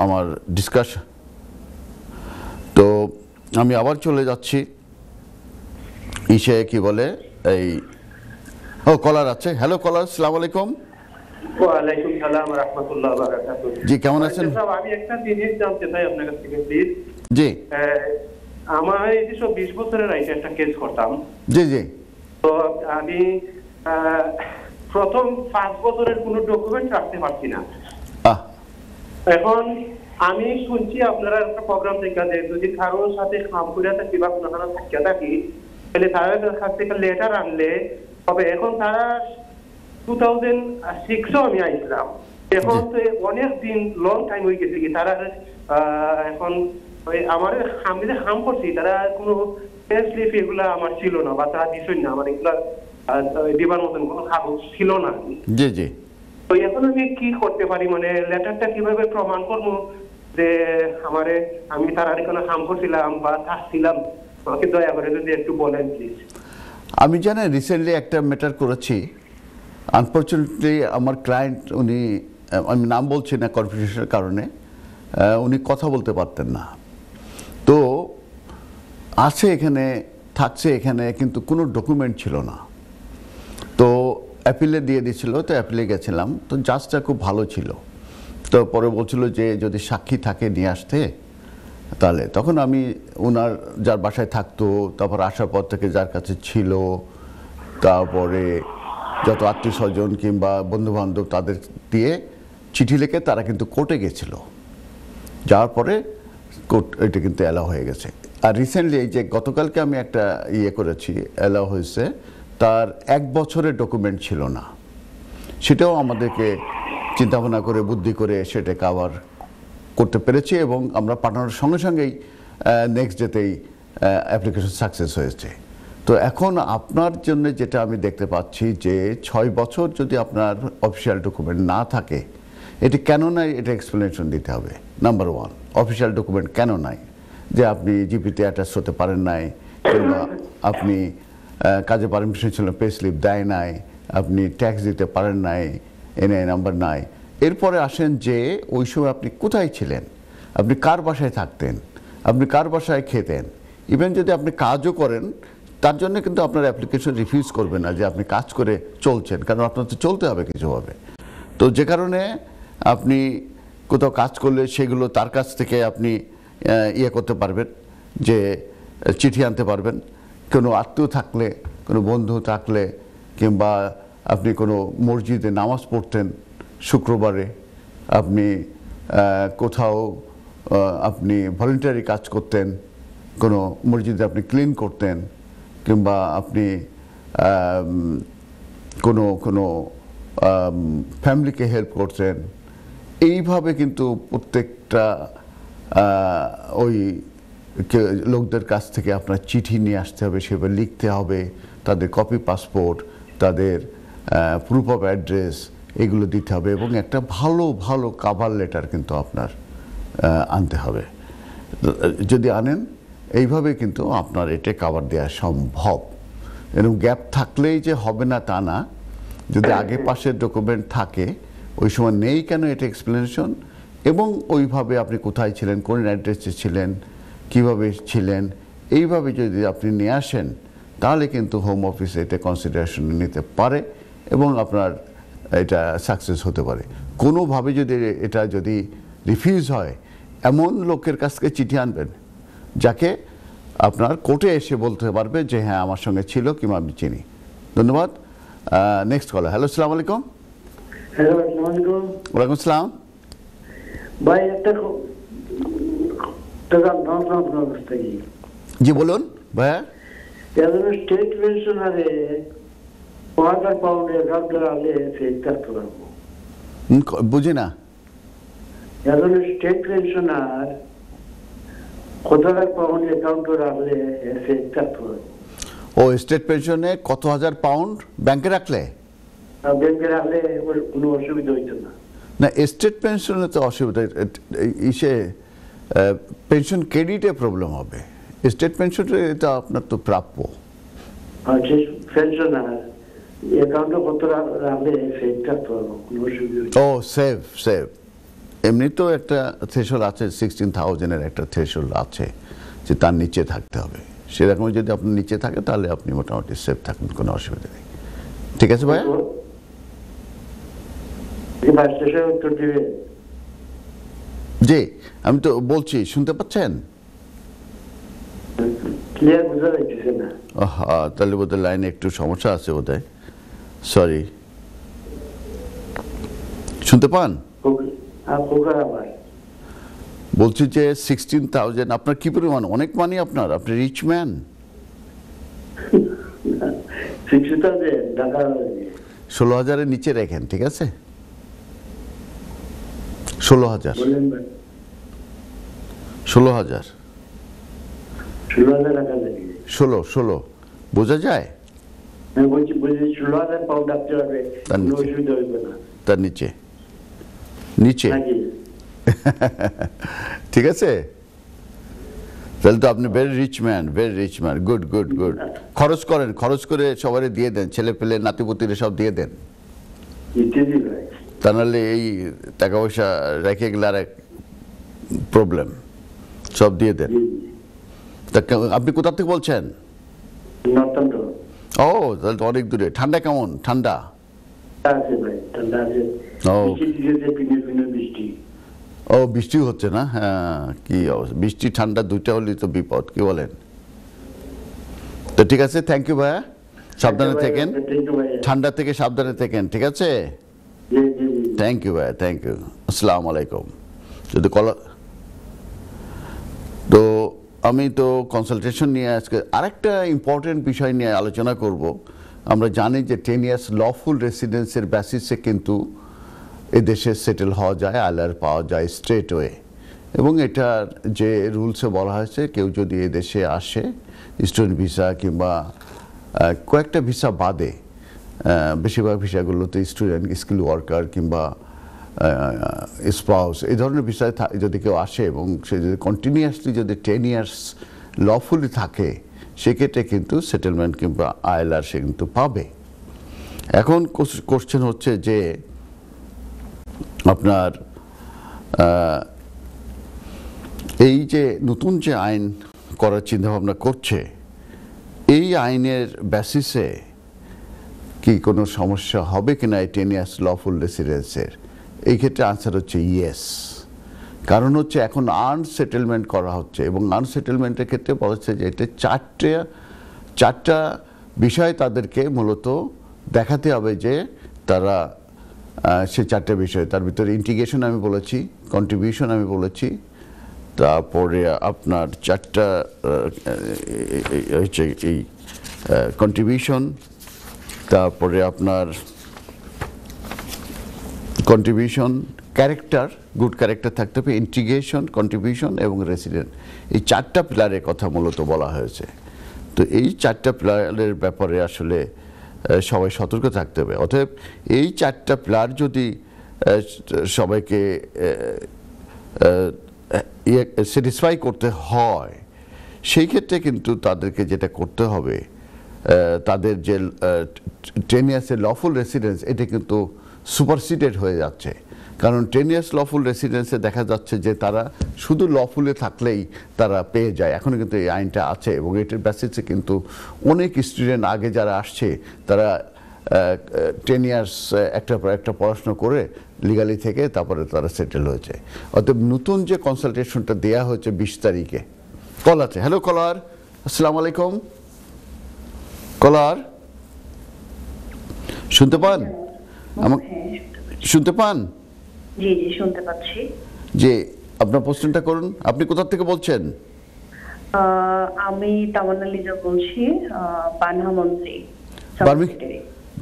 আমার ডিসকাশন। তো আমি আবার চলে যাচ্ছি ইসে, কি বলে এই, ও কলার আছে। হ্যালো কলার, আসসালামু আলাইকুম। ওয়ালাইকুম সালাম ওয়া রাহমাতুল্লাহি ওয়া বারাকাতুহু। জি কেমন আছেন? আমি একটা জিনিস জানতে চাই আপনার কাছ থেকে প্লিজ। জি আমার এই যে 20 বছরের আগে একটা কেস করতাম। জি জি। তো আমি প্রথম 5 বছরের কোনো ডকুমেন্ট রাখতে পারছি না। এখন আমি শুনছি আপনারা একটা প্রোগ্রাম থেকে যে যদি কারোর সাথে কাম করে থাকি বা কোনো কারো থাকিয়া থাকি, তাহলে তাদের কাছ থেকে লেটার আনলে তবে। এখন তারা 2006 আমি আইছিলাম, এখন তো অনেক দিন লং টাইম হয়ে গেছে কি তারা এখন আমার আমি যে হাম করছি তারা কোনো স্লিপ এগুলা আমার ছিল না, বা তারা দিছই না আমার এগুলা দিবার মতন কোনো কাগজ ছিল না। জি জি। তো এখন আমি কি করতে পারি, মানে লেটারটা কিভাবে প্রমাণ করবো যে আমারে আমি তারা এখানে হাম করছিলাম বা থাকছিলাম? আমাকে দয়া করে যদি একটু বলেন প্লিজ। আমি জানি রিসেন্টলি একটা ম্যাটার করেছি। আনফর্চুনেটলি আমার ক্লায়েন্ট, উনি, আমি নাম বলছি না কনফিউশনের কারণে, উনি কথা বলতে পারতেন না। তো আছে এখানে, থাকছে এখানে, কিন্তু কোনো ডকুমেন্ট ছিল না। তো অ্যাপিলে দিয়ে দিয়েছিল, তো অ্যাপিলে গেছিলাম। তো জাজটা খুব ভালো ছিল। তো পরে বলছিল যে যদি সাক্ষী থাকে নিয়ে আসতে, তাহলে তখন আমি ওনার যার বাসায় থাকতো, তারপর আসার পর থেকে যার কাছে ছিল, তারপরে যত আত্মীয় স্বজন কিংবা বন্ধুবান্ধব তাদের দিয়ে চিঠি লিখে তারা কিন্তু কোর্টে গেছিল। যাওয়ার পরে কোর্ট এটা কিন্তু অ্যালাউ হয়ে গেছে। আর রিসেন্টলি এই যে গতকালকে আমি একটা ইয়ে করেছি, অ্যালাউ হয়েছে, তার 1 বছরের ডকুমেন্ট ছিল না। সেটাও আমাদেরকে চিন্তাভাবনা করে বুদ্ধি করে সেটা কভার করতে পেরেছি, এবং আমরা পাঠানোর সঙ্গে সঙ্গেই নেক্সট ডেতেই অ্যাপ্লিকেশন সাকসেস হয়েছে। তো এখন আপনার জন্য যেটা আমি দেখতে পাচ্ছি যে 6 বছর যদি আপনার অফিসিয়াল ডকুমেন্ট না থাকে, এটি কেন নাই এটা এক্সপ্লেনেশন দিতে হবে। নাম্বার 1, অফিসিয়াল ডকুমেন্ট কেন নাই। যে আপনি জিপিতে অ্যাটাচ হতে পারেন নাই, কিংবা আপনি কাজে পারমিশন ছিল পে স্লিপ দেয় নাই, আপনি ট্যাক্স দিতে পারেন নাই, এনআই নাম্বার নাই। এরপরে আসেন যে ওই সময় আপনি কোথায় ছিলেন, আপনি কার বাসায় থাকতেন, আপনি কার বাসায় খেতেন। ইভেন যদি আপনি কাজও করেন তার জন্য কিন্তু আপনার অ্যাপ্লিকেশন রিফিউজ করবে না যে আপনি কাজ করে চলছেন, কারণ আপনার তো চলতে হবে কিছুভাবে। তো যে কারণে আপনি কোথাও কাজ করলে সেগুলো তার কাছ থেকে আপনি ইয়ে করতে পারবেন, যে চিঠি আনতে পারবেন। কোনো আত্মীয় থাকলে, কোনো বন্ধু থাকলে, কিংবা আপনি কোনো মসজিদে নামাজ পড়তেন শুক্রবারে, আপনি কোথাও আপনি ভলেন্টারি কাজ করতেন, কোনো মসজিদে আপনি ক্লিন করতেন, কিংবা আপনি কোনো কোনো ফ্যামিলিকে হেল্প করতেন। এইভাবে কিন্তু প্রত্যেকটা ওই লোকদের কাছ থেকে আপনার চিঠি নিয়ে আসতে হবে, সেভাবে লিখতে হবে, তাদের কপি পাসপোর্ট, তাদের প্রুফ অফ অ্যাড্রেস এগুলো দিতে হবে, এবং একটা ভালো ভালো কাভার লেটার কিন্তু আপনার আনতে হবে। যদি আনেন এইভাবে কিন্তু আপনার এটা কাভার দেওয়া সম্ভব। এরকম গ্যাপ থাকলেই যে হবে না তা না, যদি আগে পাশের ডকুমেন্ট থাকে, ওই সময় নেই কেন এটা এক্সপ্লেনেশন, এবং ওইভাবে আপনি কোথায় ছিলেন, কোন অ্যাড্রেসে ছিলেন, কিভাবে ছিলেন, এইভাবে যদি আপনি নিয়ে আসেন তাহলে কিন্তু হোম অফিস এটা কনসিডারেশনে নিতে পারে এবং আপনার এটা সাকসেস হতে পারে। কোনোভাবে যদি এটা যদি রিফিউজ হয়, এমন লোকের কাছ থেকে চিঠি আনবেন যাকে আপনার কোর্টে এসে বলতে পারবে যে হ্যাঁ আমার সঙ্গে ছিল কিংবা আমি চিনি। ধন্যবাদ। নেক্সট কলার। হ্যালো, আসসালামু আলাইকুম। হ্যালো, আসসালামু আলাইকুম। ওয়ালাইকুম আসসালাম। ভাই একটা টাকা নন অবস্থা কি? জি বলুন ভাইয়া। এজন স্টেট পেনশনারে 5000 পাউন্ড অ্যাকাউন্টে রাখলে সেই থাকতে পারবো। বুঝি না। এজন স্টেট পেনশনার 1000 পাউন্ড অ্যাকাউন্টে রাখলে সেই থাকতে পারবো। ও স্টেট পেনশনে কত হাজার পাউন্ড ব্যাংকে রাখলে? ব্যাংকে রাখলে কোনো অসুবিধা হইতো না। না, স্টেট পেনশনে তো অসুবিধা, ইসে পেনশন ক্রেডিটে প্রবলেম হবে। স্টেট পেনশনে এটা আপনার তো প্রাপ্য। সেই পেনশনার অ্যাকাউন্টে কত রাখলে সেই থাকতে পারবো, কোনো অসুবিধা হইতো না। ও সেভ এমনি তো একটা থ্রেশহোল্ড আছে, 16,000-এর একটা থ্রেশহোল্ড আছে যে তার নিচে থাকতে হবে। সেরকম যদি আপনার নিচে থাকে তাহলে আপনি মোটামুটি সেফ থাকবেন, কোনো অসুবিধা নেই। ঠিক আছে ভাইয়া। জি, আমি তো বলছি, শুনতে পাচ্ছেন? ক্লিয়ার বোঝা যাইতেছে না। তাহলে বোধহয় লাইনে একটু সমস্যা আছে বোধহয়, সরি। শুনতে পান? বলছি যে 16,000 আপনার কি পরিমাণ? অনেক মানি আপনার, আপনি রিচ ম্যান। 16,000-এর নিচে রেখেন, ঠিক আছে? 16,000 16 বোঝা যায়? তার নিচে ঠিক আছে। তাহলে তো আপনি ভেরি রিচ ম্যান, গুড। খরচ করে সবাই দিয়ে দেন, ছেলে পেলে নাতিপুতিরে সব দিয়ে দেন। তা নাহলে এই টাকা পয়সা রেখে গেলে আর এক প্রবলেম, সব দিয়ে দেন। আপনি কোথা থেকে বলছেন? ও তাহলে তো অনেক দূরে। ঠান্ডা কেমন? ঠান্ডা ও বৃষ্টি হচ্ছে না? হ্যাঁ, কি অবস্থা, বৃষ্টি ঠান্ডা দুইটা হলেই তো বিপদ, কি বলেন? তো ঠিক আছে, থ্যাংক ইউ ভাইয়া, সাবধানে থাকেন, ঠান্ডা থেকে সাবধানে থাকেন, ঠিক আছে? থ্যাংক ইউ ভাইয়া, থ্যাংক ইউ। আসসালামু আলাইকুম। যদি তো আমি তো কনসালটেশন নিয়ে আজকে আরেকটা ইম্পর্টেন্ট বিষয় নিয়ে আলোচনা করব। আমরা জানি যে 10 ইয়ার্স লফুল রেসিডেন্সের বেসিসে কিন্তু এদেশে সেটেল হওয়া যায়, আইলার পাওয়া যায় স্ট্রেট ওয়ে। এবং এটার যে রুলসে বলা হয়েছে, কেউ যদি এদেশে আসে স্টুডেন্ট ভিসা কিংবা কয়েকটা ভিসা বাদে, বেশিরভাগ ভিসাগুলোতে স্টুডেন্ট, স্কিল ওয়ার্কার কিংবা স্পাউস এই ধরনের বিষয় যদি কেউ আসে এবং সে যদি কন্টিনিউয়াসলি যদি 10 ইয়ার্স লফুলি থাকে সেক্ষেত্রে কিন্তু সেটেলমেন্ট কিংবা আইএলআর সে কিন্তু পাবে। এখন কোশ্চেন হচ্ছে যে আপনার এই যে নতুন যে আইন করার চিন্তাভাবনা করছে এই আইনের বেসিসে কি কোনো সমস্যা হবে কিনা এই 10 ইয়ার্স লফুল রেসিডেন্সের? এই ক্ষেত্রে আনসার হচ্ছে ইয়েস। কারণ হচ্ছে এখন আনসেটেলমেন্ট করা হচ্ছে এবং আনসেটেলমেন্টের ক্ষেত্রে বলা হচ্ছে যে এটা চারটা বিষয় তাদেরকে মূলত দেখাতে হবে যে তারা সে চারটে বিষয়, তার ভিতরে ইন্টিগ্রেশন আমি বলেছি, কন্ট্রিবিউশন আমি বলেছি, তারপরে আপনার চারটা হচ্ছে এই কন্ট্রিবিউশন, তারপরে আপনার কন্ট্রিবিউশন, ক্যারেক্টার, গুড ক্যারেক্টার থাকতে হবে, ইন্টিগ্রেশন, কন্ট্রিবিউশন এবং রেসিডেন্ট, এই চারটা পিলারের কথা মূলত বলা হয়েছে। তো এই চারটা পিলারের ব্যাপারে আসলে সবাই সতর্ক থাকতে হবে। অতএব এই চারটা পিলার যদি সবাইকে স্যাটিসফাই করতে হয় সেই ক্ষেত্রে কিন্তু তাদেরকে যেটা করতে হবে তাদের যে 10 ইয়ার্সের লফুল রেসিডেন্স এটা কিন্তু সুপারসিডেড হয়ে যাচ্ছে। কারণ 10 ইয়ার্স লফুল রেসিডেন্সে দেখা যাচ্ছে যে তারা শুধু লফুলে থাকলেই তারা পেয়ে যায়। এখনও কিন্তু এই আইনটা আছে এবং এটার বেসিসে কিন্তু অনেক স্টুডেন্ট আগে যারা আসছে তারা 10 ইয়ার্স একটা পর একটা পড়াশোনা করে লিগালি থেকে তারপরে তারা সেটেল হয়েছে। অতএব নতুন যে কনসালটেশনটা দেওয়া হয়েছে 20 তারিখে। কল আছে, হ্যালো কলার, আসসালামু আলাইকুম। কলার শুনতে পান? শুনতে পান? জি জি শুনতে পাচ্ছি। জি, আপনার প্রশ্নটা করুন। আপনি কোথা থেকে বলছেন? আমি তামান্না লিজা বলছি, বানহামন্সি,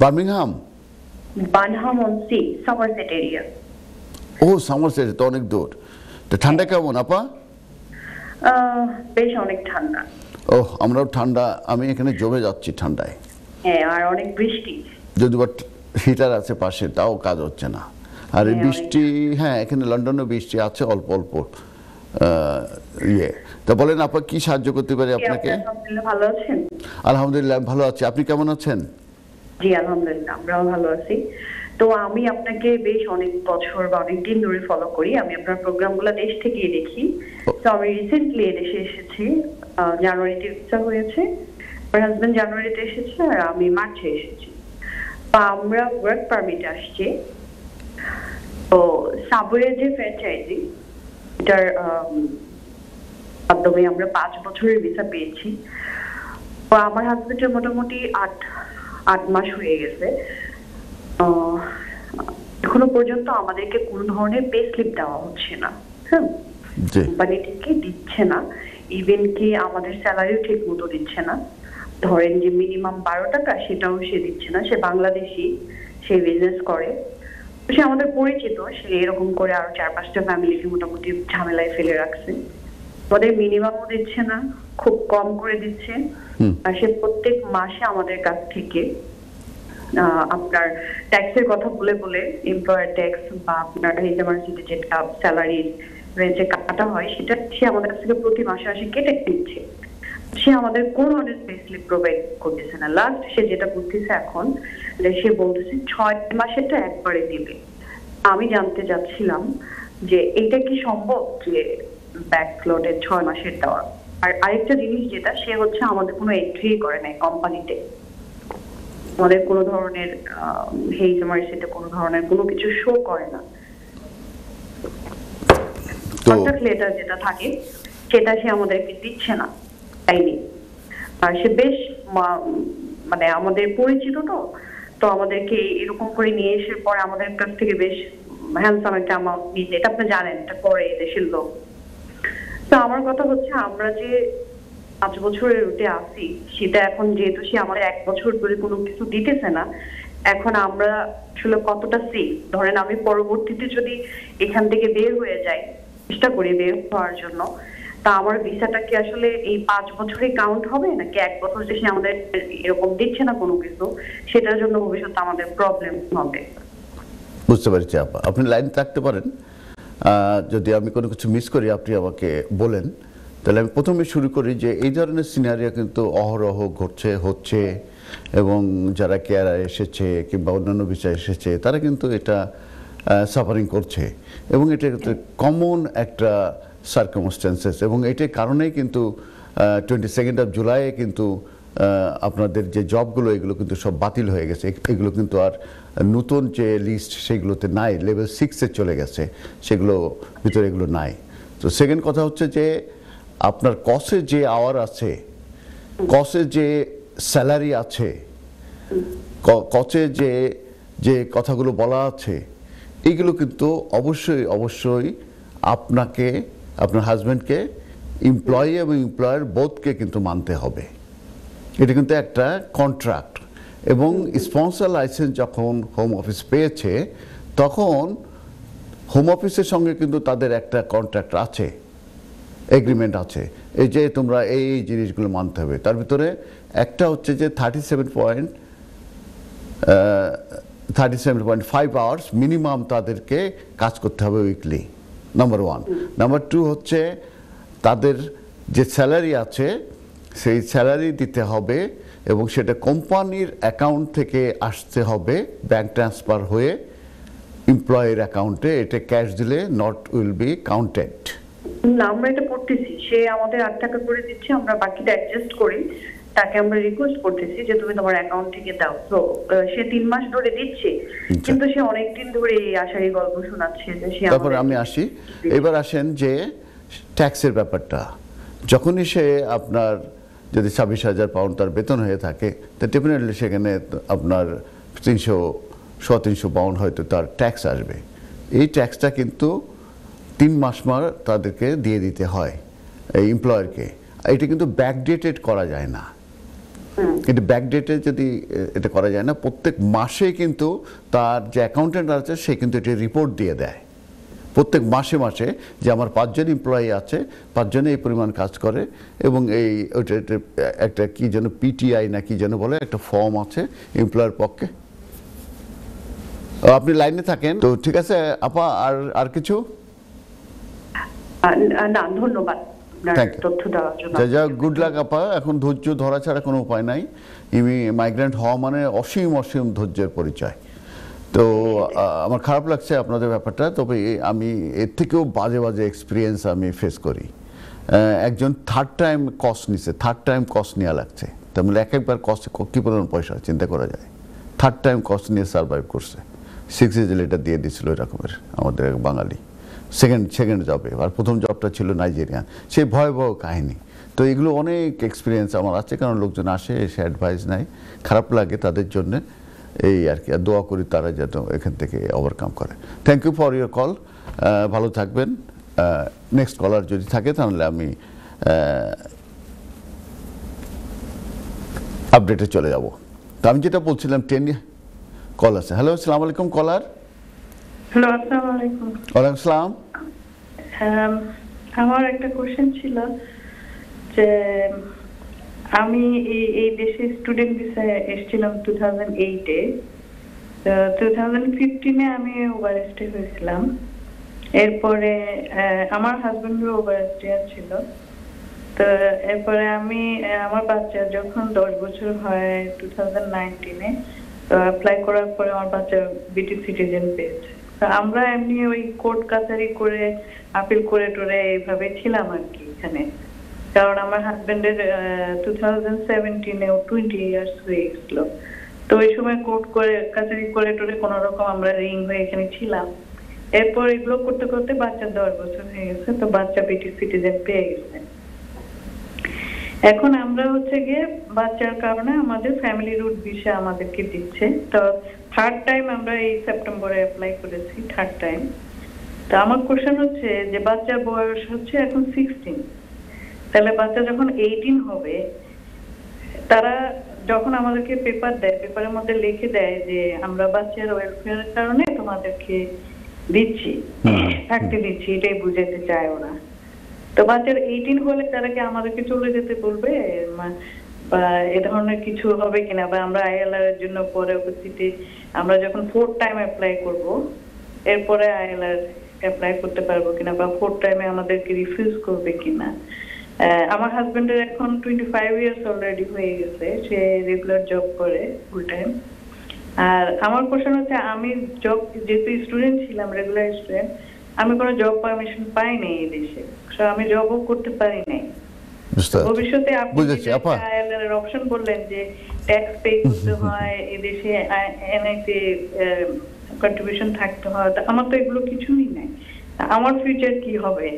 বার্মিংহাম। বানহামন্সি, সমারসেট এরিয়া। ও, সমারসেট তো অনেক দূর। তো ঠান্ডা কেমন আপা? বেশ অনেক ঠান্ডা। ও, আমরাও ঠান্ডা, আমি এখানে জমে যাচ্ছি ঠান্ডায়। হ্যাঁ, আর অনেক বৃষ্টি। যদি বা হিটার আছে পাশে তাও কাজ হচ্ছে না। আর এই বৃষ্টি, হ্যাঁ এখানে লন্ডনে বৃষ্টি আছে অল্প অল্প। তা বলেন আপা, কি সাহায্য করতে পারি আপনাকে? ভালো আছেন? আলহামদুলিল্লাহ ভালো আছি, আপনি কেমন আছেন? জি আলহামদুলিল্লাহ, আমরাও ভালো আছি। তো আমি আপনাকে বেশ অনেক বছর বা অনেক দিন ধরে ফলো করি। আমি আপনার প্রোগ্রামগুলো দেশ থেকেই দেখি। তো আমি রিসেন্টলি দেশে এসেছি, জানুয়ারিতে ভিসা হয়েছে, আমার হাজবেন্ড জানুয়ারিতে এসেছে আর আমি মার্চে এসেছি। তো আমরা ওয়ার্ক পারমিটে আসছি। তো সাবওয়ের যে ফ্র্যাঞ্চাইজি এটার মাধ্যমে আমরা 5 বছরের ভিসা পেয়েছি। তো আমার হাজবেন্ডের মোটামুটি 8 মাস হয়ে গেছে। এখনো পর্যন্ত আমাদেরকে কোনো ধরনের পে স্লিপ দেওয়া হচ্ছে না। হ্যাঁ, কোম্পানি থেকে দিচ্ছে না, ইভেন কি আমাদের স্যালারিও ঠিক মতো দিচ্ছে না। ধরেন যে মিনিমাম 12 টাকা সেটাও সে দিচ্ছে না। সে বাংলাদেশি, সে বিজনেস করে, সে আমাদের পরিচিত। সে এরকম করে আরো 4-5টা ফ্যামিলিকে মোটামুটি ঝামেলায় ফেলে রাখছে। আমাদের মিনিমামও দিচ্ছে না, খুব কম করে দিচ্ছে। আর সে প্রত্যেক মাসে আমাদের কাছ থেকে আপনার ট্যাক্সের কথা বলে বলে, এমপ্লয়ার ট্যাক্স বা আপনার ইউনিভার্সিটি যেটা স্যালারি রেঞ্জে কাটা হয় সেটা সে আমাদের কাছ থেকে প্রতি মাসে আসে কেটে নিচ্ছে। সে আমাদের কোন ধরনের পে স্লিপ প্রোভাইড করতেছে না। লাস্ট সে যেটা বলতেছে এখন, সে বলতেছে 6 মাসেরটা একবারে দিবে। আমি জানতে চাচ্ছিলাম যে এটা কি সম্ভব যে ব্যাকলটের 6 মাসের দেওয়া? আর আরেকটা জিনিস যেটা, সে হচ্ছে আমাদের কোনো এন্ট্রি করে নাই কোম্পানিতে, আমাদের কোনো ধরনের হেইজমার্সিতে কোনো ধরনের কোনো কিছু শো করে না। কন্ট্রাক্ট লেটার যেটা থাকে সেটা সে আমাদেরকে দিচ্ছে না, তাইনি। আর সে বেশ মানে আমাদের পরিচিত, তো আমাদেরকে এরকম করে নিয়ে এসে পরে আমাদের কাছ থেকে বেশ হ্যান্ডসাম একটা অ্যামাউন্ট নিয়েছে। এটা আপনি জানেন, এটা করে দেশের লোক। তো আমার কথা হচ্ছে, আমরা যে 5 বছরের রুটে আসি সেটা এখন যেহেতু সে আমাদের 1 বছর ধরে কোনো কিছু দিতেছে না, এখন আমরা আসলে কতটা সেফ? ধরেন আমি পরবর্তীতে যদি এখান থেকে বের হয়ে যাই, চেষ্টা করি বের হওয়ার জন্য, তা আমার ভিসাটা কি আসলে এই 5 বছরে কাউন্ট হবে নাকি 1 বছর যে সে আমাদের এরকম দিচ্ছে না কোনো কিছু, সেটার জন্য ভবিষ্যতে আমাদের প্রবলেম হবে? বুঝতে পারছি আপা, আপনি লাইন থাকতে পারেন। যদি আমি কোনো কিছু মিস করি আপনি আমাকে বলেন। তাহলে আমি প্রথমে শুরু করি যে এই ধরনের সিনারিও কিন্তু অহরহ ঘটছে, হচ্ছে, এবং যারা কেয়ারে এসেছে কিংবা অন্যান্য বিষয়ে এসেছে তারা কিন্তু এটা সাফারিং করছে, এবং এটা কমন একটা সার্কামস্টেন্সেস, এবং এটার কারণেই কিন্তু 22 জুলাই কিন্তু আপনাদের যে জবগুলো এগুলো কিন্তু সব বাতিল হয়ে গেছে। এগুলো কিন্তু আর নতুন যে লিস্ট সেগুলোতে নাই, লেভেল 6-এ চলে গেছে, সেগুলো ভিতরে এগুলো নাই। তো সেকেন্ড কথা হচ্ছে যে আপনার কসে যে আওয়ার আছে, কসে যে স্যালারি আছে, কসে যে যে কথাগুলো বলা আছে, এইগুলো কিন্তু অবশ্যই অবশ্যই আপনাকে, আপনার হাজব্যান্ডকে, এমপ্লয়ি এবং এমপ্লয়ার বোথকে কিন্তু মানতে হবে। এটা কিন্তু একটা কন্ট্রাক্ট, এবং স্পন্সর লাইসেন্স যখন হোম অফিস পেয়েছে তখন হোম অফিসের সঙ্গে কিন্তু তাদের একটা কন্ট্রাক্ট আছে, এগ্রিমেন্ট আছে, এই যে তোমরা এই জিনিসগুলো মানতে হবে। তার ভিতরে একটা হচ্ছে যে 37.5 আওয়ার্স মিনিমাম তাদেরকে কাজ করতে হবে উইকলি, নাম্বার 1। নাম্বার 2 হচ্ছে তাদের যে স্যালারি আছে সেই স্যালারি দিতে হবে, এবং সেটা কোম্পানির অ্যাকাউন্ট থেকে আসতে হবে, ব্যাংক ট্রান্সফার হয়ে এমপ্লয়ের অ্যাকাউন্টে। এটা ক্যাশ দিলে নট উইল বি কাউন্টেড। না, আমরা এটা পড়তেছি, সে আমাদের 8 টাকা করে দিচ্ছে, আমরা বাকিটা অ্যাডজাস্ট করি। তাকে আমরা রিকোয়েস্ট করতেছি যে তুমি তোমার অ্যাকাউন্ট থেকে দাও। তো সে 3 মাস ধরে দিচ্ছে, কিন্তু সে অনেকদিন ধরে এই আশারই গল্প শোনাচ্ছে যে সে। তারপর আমি আসি, এবার আসেন যে ট্যাক্সের ব্যাপারটা। যখনই সে আপনার যদি 26,000 পাউন্ড তার বেতন হয়ে থাকে, তো ডেফিনেটলি সেখানে আপনার 300 পাউন্ড হয়তো তার ট্যাক্স আসবে। এই ট্যাক্সটা কিন্তু 3 মাস তাদেরকে দিয়ে দিতে হয় এই এমপ্লয়ারকে। এটা কিন্তু ব্যাকডেটেড করা যায় না, এটা ব্যাকডেটে যদি এটা করা যায় না, প্রত্যেক মাসে কিন্তু তার যে অ্যাকাউন্টেন্ট আছে সে কিন্তু এটা রিপোর্ট দিয়ে দেয় প্রত্যেক মাসে মাসে যে আমার 5 জন এমপ্লয়ি আছে, 5 জনে এই পরিমাণ কাজ করে, এবং এই ওইটা একটা কি যেন পিটিআই না কি যেন বলে একটা ফর্ম আছে এমপ্লয়ার পক্ষে। আপনি লাইনে থাকেন তো, ঠিক আছে আপা। আর কিছু? না, ধন্যবাদ তথ্য দেওয়ার জন্য। যা, গুড লাক আপা। এখন ধৈর্য ধরা ছাড়া কোনো উপায় নাই। মাইগ্রেন্ট হওয়া মানে অসীম অসীম ধৈর্যের পরিচয়। তো আমার খারাপ লাগছে আপনাদের ব্যাপারটা, তবে আমি এর থেকেও বাজে বাজে এক্সপিরিয়েন্স আমি ফেস করি। একজন থার্ড টাইম কস্ট নিছে, থার্ড টাইম কস্ট নেওয়া লাগছে, তার মানে একবার কস্ট কী পরিমাণ পয়সা চিন্তা করা যায়। থার্ড টাইম কস্ট নিয়ে সার্ভাইভ করছে, 6 years লেটার দিয়ে দিয়েছিল এরকমের আমাদের এক বাঙালি। সেকেন্ড জবে, আর প্রথম জবটা ছিল নাইজেরিয়ান। সেই ভয়াবহ কাহিনী। তো এগুলো অনেক এক্সপিরিয়েন্স আমার আছে, কারণ লোকজন আসে, এসে অ্যাডভাইস নেয়, খারাপ লাগে তাদের জন্য, এই আর কি। আর দোয়া করি তারা যেন এখান থেকে ওভারকাম করে। Thank you for your call, ভালো থাকবেন। নেক্সট কলার যদি থাকে তাহলে আমি আপডেটে চলে যাব। তো আমি যেটা বলছিলাম, 10 কল আছে। হ্যালো, আসসালামু আলাইকুম কলার। হ্যালো, আসসালামু আলাইকুম। ওয়ালাইকুম আসসালাম। আমার একটা কোশ্চেন ছিল যে আমি এই দেশে স্টুডেন্ট ভিসায় এসেছিলাম 2008-এ। 2015-এ আমি ওভারস্টে হয়েছিলাম। এরপরে আমার হাজবেন্ডও ওভারস্টে ছিল। তো এরপরে আমার বাচ্চা যখন 10 বছর হয় 2019-এ, তো অ্যাপ্লাই করার পরে আমার বাচ্চা ব্রিটিশ সিটিজেন পেয়েছে। তো আমরা এমনি ওই কোর্ট কাছারি করে আপিল করে টোরে এইভাবে ছিলাম আর কি এখানে। কারণ আমার হাজবেন্ডের 2017-এ 20 ইয়ার্স হয়ে গেছিল। তো ওই সময় কোর্ট করে কাছারি করে টোরে কোনো রকম আমরা রিং হয়ে এখানে ছিলাম। এরপর এগুলো করতে করতে বাচ্চার 10 বছর হয়ে গেছে, তো বাচ্চা ব্রিটিশ সিটিজেন পেয়ে গেছে। এখন আমরা হচ্ছে গিয়ে বাচ্চার কারণে আমাদের ফ্যামিলি রুট ভিসা আমাদেরকে দিচ্ছে। তো থার্ড টাইম আমরা এই সেপ্টেম্বরে অ্যাপ্লাই করেছি, থার্ড টাইম। তো আমার কোশ্চেন হচ্ছে যে বাচ্চার বয়স হচ্ছে এখন 16, তাহলে বাচ্চা যখন 18 হবে, তারা যখন আমাদেরকে পেপার দেয়, পেপারের মধ্যে লিখে দেয় যে আমরা বাচ্চার ওয়েলফেয়ারের কারণে তোমাদেরকে দিচ্ছি, থাকতে দিচ্ছি, এটাই বুঝাতে চায় ওরা। তো বাচ্চার 18 হলে তারা কি আমাদেরকে চলে যেতে বলবে? বা এ ধরনের কিছু হবে কিনা, বা আমরা আইএলআর এর জন্য পরবর্তীতে আমরা যখন 4th টাইম অ্যাপ্লাই করব এরপরে আইএলআর অ্যাপ্লাই করতে পারবো কিনা, বা 4th টাইমে আমাদেরকে রিফিউজ করবে কিনা। আমার হাজবেন্ডের এখন 25 ইয়ার্স অলরেডি হয়ে গেছে, সে রেগুলার জব করে ফুল টাইম। আর আমার কোশ্চেন হচ্ছে, আমি জব যেহেতু স্টুডেন্ট ছিলাম, রেগুলার স্টুডেন্ট, আমি কোনো জব পারমিশন পাই নাই এই দেশে, সো আমি জবও করতে পারি নাই। ভবিষ্যতে আপনি আইএলআর এর অপশন বললেন যে ট্যাক্স পে করতে হয়, এই দেশে এনআইতে কন্ট্রিবিউশন থাকতে হয়, আমার তো এগুলো কিছুই নাই, আমার ফিউচার কি হবে?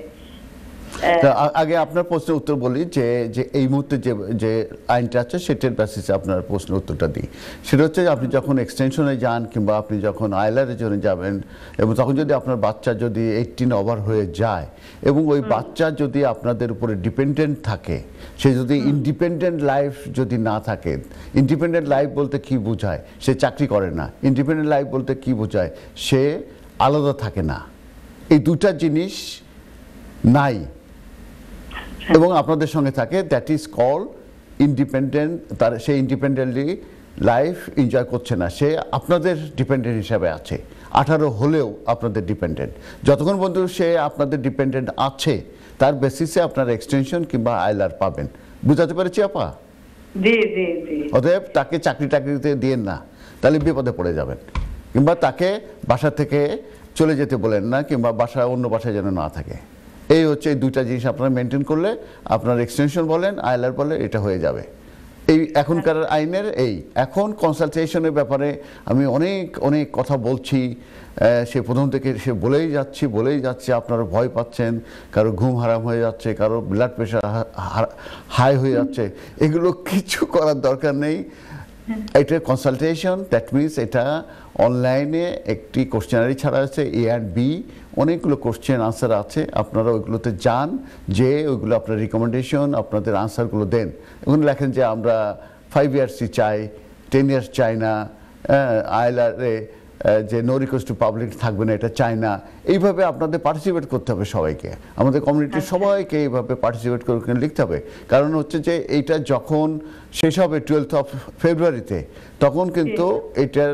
আগে আপনার প্রশ্নের উত্তর বলি যে যে এই মুহূর্তে যে যে আইনটা আছে সেটার বেসিসে আপনার প্রশ্নের উত্তরটা দিই। সেটা হচ্ছে আপনি যখন এক্সটেনশনে যান কিংবা আপনি যখন আইএলআর-এর জন্য যাবেন, এবং তখন যদি আপনার বাচ্চা যদি 18 ওভার হয়ে যায় এবং ওই বাচ্চা যদি আপনাদের উপরে ডিপেন্ডেন্ট থাকে, সে যদি ইন্ডিপেন্ডেন্ট লাইফ যদি না থাকে, ইন্ডিপেন্ডেন্ট লাইফ বলতে কি বোঝায়? সে চাকরি করে না। ইন্ডিপেন্ডেন্ট লাইফ বলতে কি বোঝায়? সে আলাদা থাকে না। এই দুটা জিনিস নাই এবং আপনাদের সঙ্গে থাকে, দ্যাট ইজ কল ইন্ডিপেন্ডেন্ট। তার সে ইন্ডিপেন্ডেন্টলি লাইফ এনজয় করছে না, সে আপনাদের ডিপেন্ডেন্ট হিসাবে আছে। 18 হলেও আপনাদের ডিপেন্ডেন্ট। যতক্ষণ পর্যন্ত সে আপনাদের ডিপেন্ডেন্ট আছে, তার বেসিসে আপনার এক্সটেনশন কিংবা আইএলআর পাবেন। বুঝাতে পেরেছি আপা? জি জি জি। অতএব তাকে চাকরিতে দিয়েন না, তাহলে বিপদে পড়ে যাবেন। কিংবা তাকে বাসা থেকে চলে যেতে বলেন না, কিংবা বাসা অন্য বাসায় যেন না থাকে। এই হচ্ছে এই দুইটা জিনিস আপনারা মেনটেন করলে আপনার এক্সটেনশন বলেন আইএলআর বলেন এটা হয়ে যাবে। এই এখনকার আইনের এখন কনসালটেশনের ব্যাপারে আমি অনেক অনেক কথা বলছি, সে প্রথম থেকে সে বলেই যাচ্ছে, আপনারা ভয় পাচ্ছেন, কারো ঘুম হারাম হয়ে যাচ্ছে, কারো ব্লাড প্রেশার হাই হয়ে যাচ্ছে। এগুলো কিছু করার দরকার নেই। এটা কনসালটেশন, দ্যাট মিনস এটা অনলাইনে একটি কোশ্চেনারি ছাড়া আছে, এ অ্যান্ড বি, অনেকগুলো কোশ্চেন আনসার আছে। আপনারা ওইগুলোতে যান, যে ওইগুলো আপনার রিকমেন্ডেশন, আপনাদের আনসারগুলো দেন। ওখানে লেখেন যে আমরা 5 ইয়ার্সই চাই, 10 ইয়ার্স চাই না, আইএলআর-এ যে নো রিকোয়েস্ট টু পাবলিক থাকবে না, এটা চাই না। এইভাবে আপনাদের পার্টিসিপেট করতে হবে সবাইকে, আমাদের কমিউনিটির সবাইকে এইভাবে পার্টিসিপেট করে লিখতে হবে। কারণ হচ্ছে যে এইটা যখন শেষ হবে 12 ফেব্রুয়ারিতে, তখন কিন্তু এটার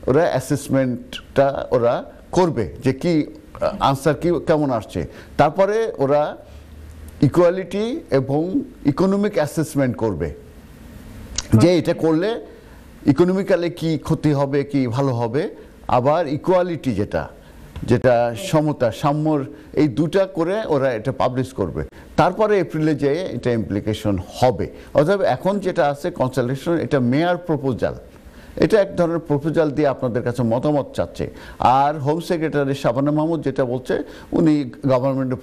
ওরা অ্যাসেসমেন্টটা ওরা করবে যে কি আনসার কি কেমন আসছে। তারপরে ওরা ইকুয়ালিটি এবং ইকোনমিক অ্যাসেসমেন্ট করবে, যে এটা করলে ইকোনমিক্যালি কি ক্ষতি হবে, কি ভালো হবে। আবার ইকুয়ালিটি যেটা সমতা, সাম্যর, এই দুটা করে ওরা এটা পাবলিশ করবে। তারপরে এপ্রিলে যে এটা ইমপ্লিকেশন হবে। অর্থাৎ এখন যেটা আছে কনসালটেশন, এটা মেয়ার প্রপোজাল, এটা এক ধরনের প্রপোজাল দিয়ে আপনাদের কাছে মতামত চাচ্ছে। আর হোম সেক্রেটারি শাবানা মাহমুদ যেটা বলছে, উনি গভর্নমেন্টের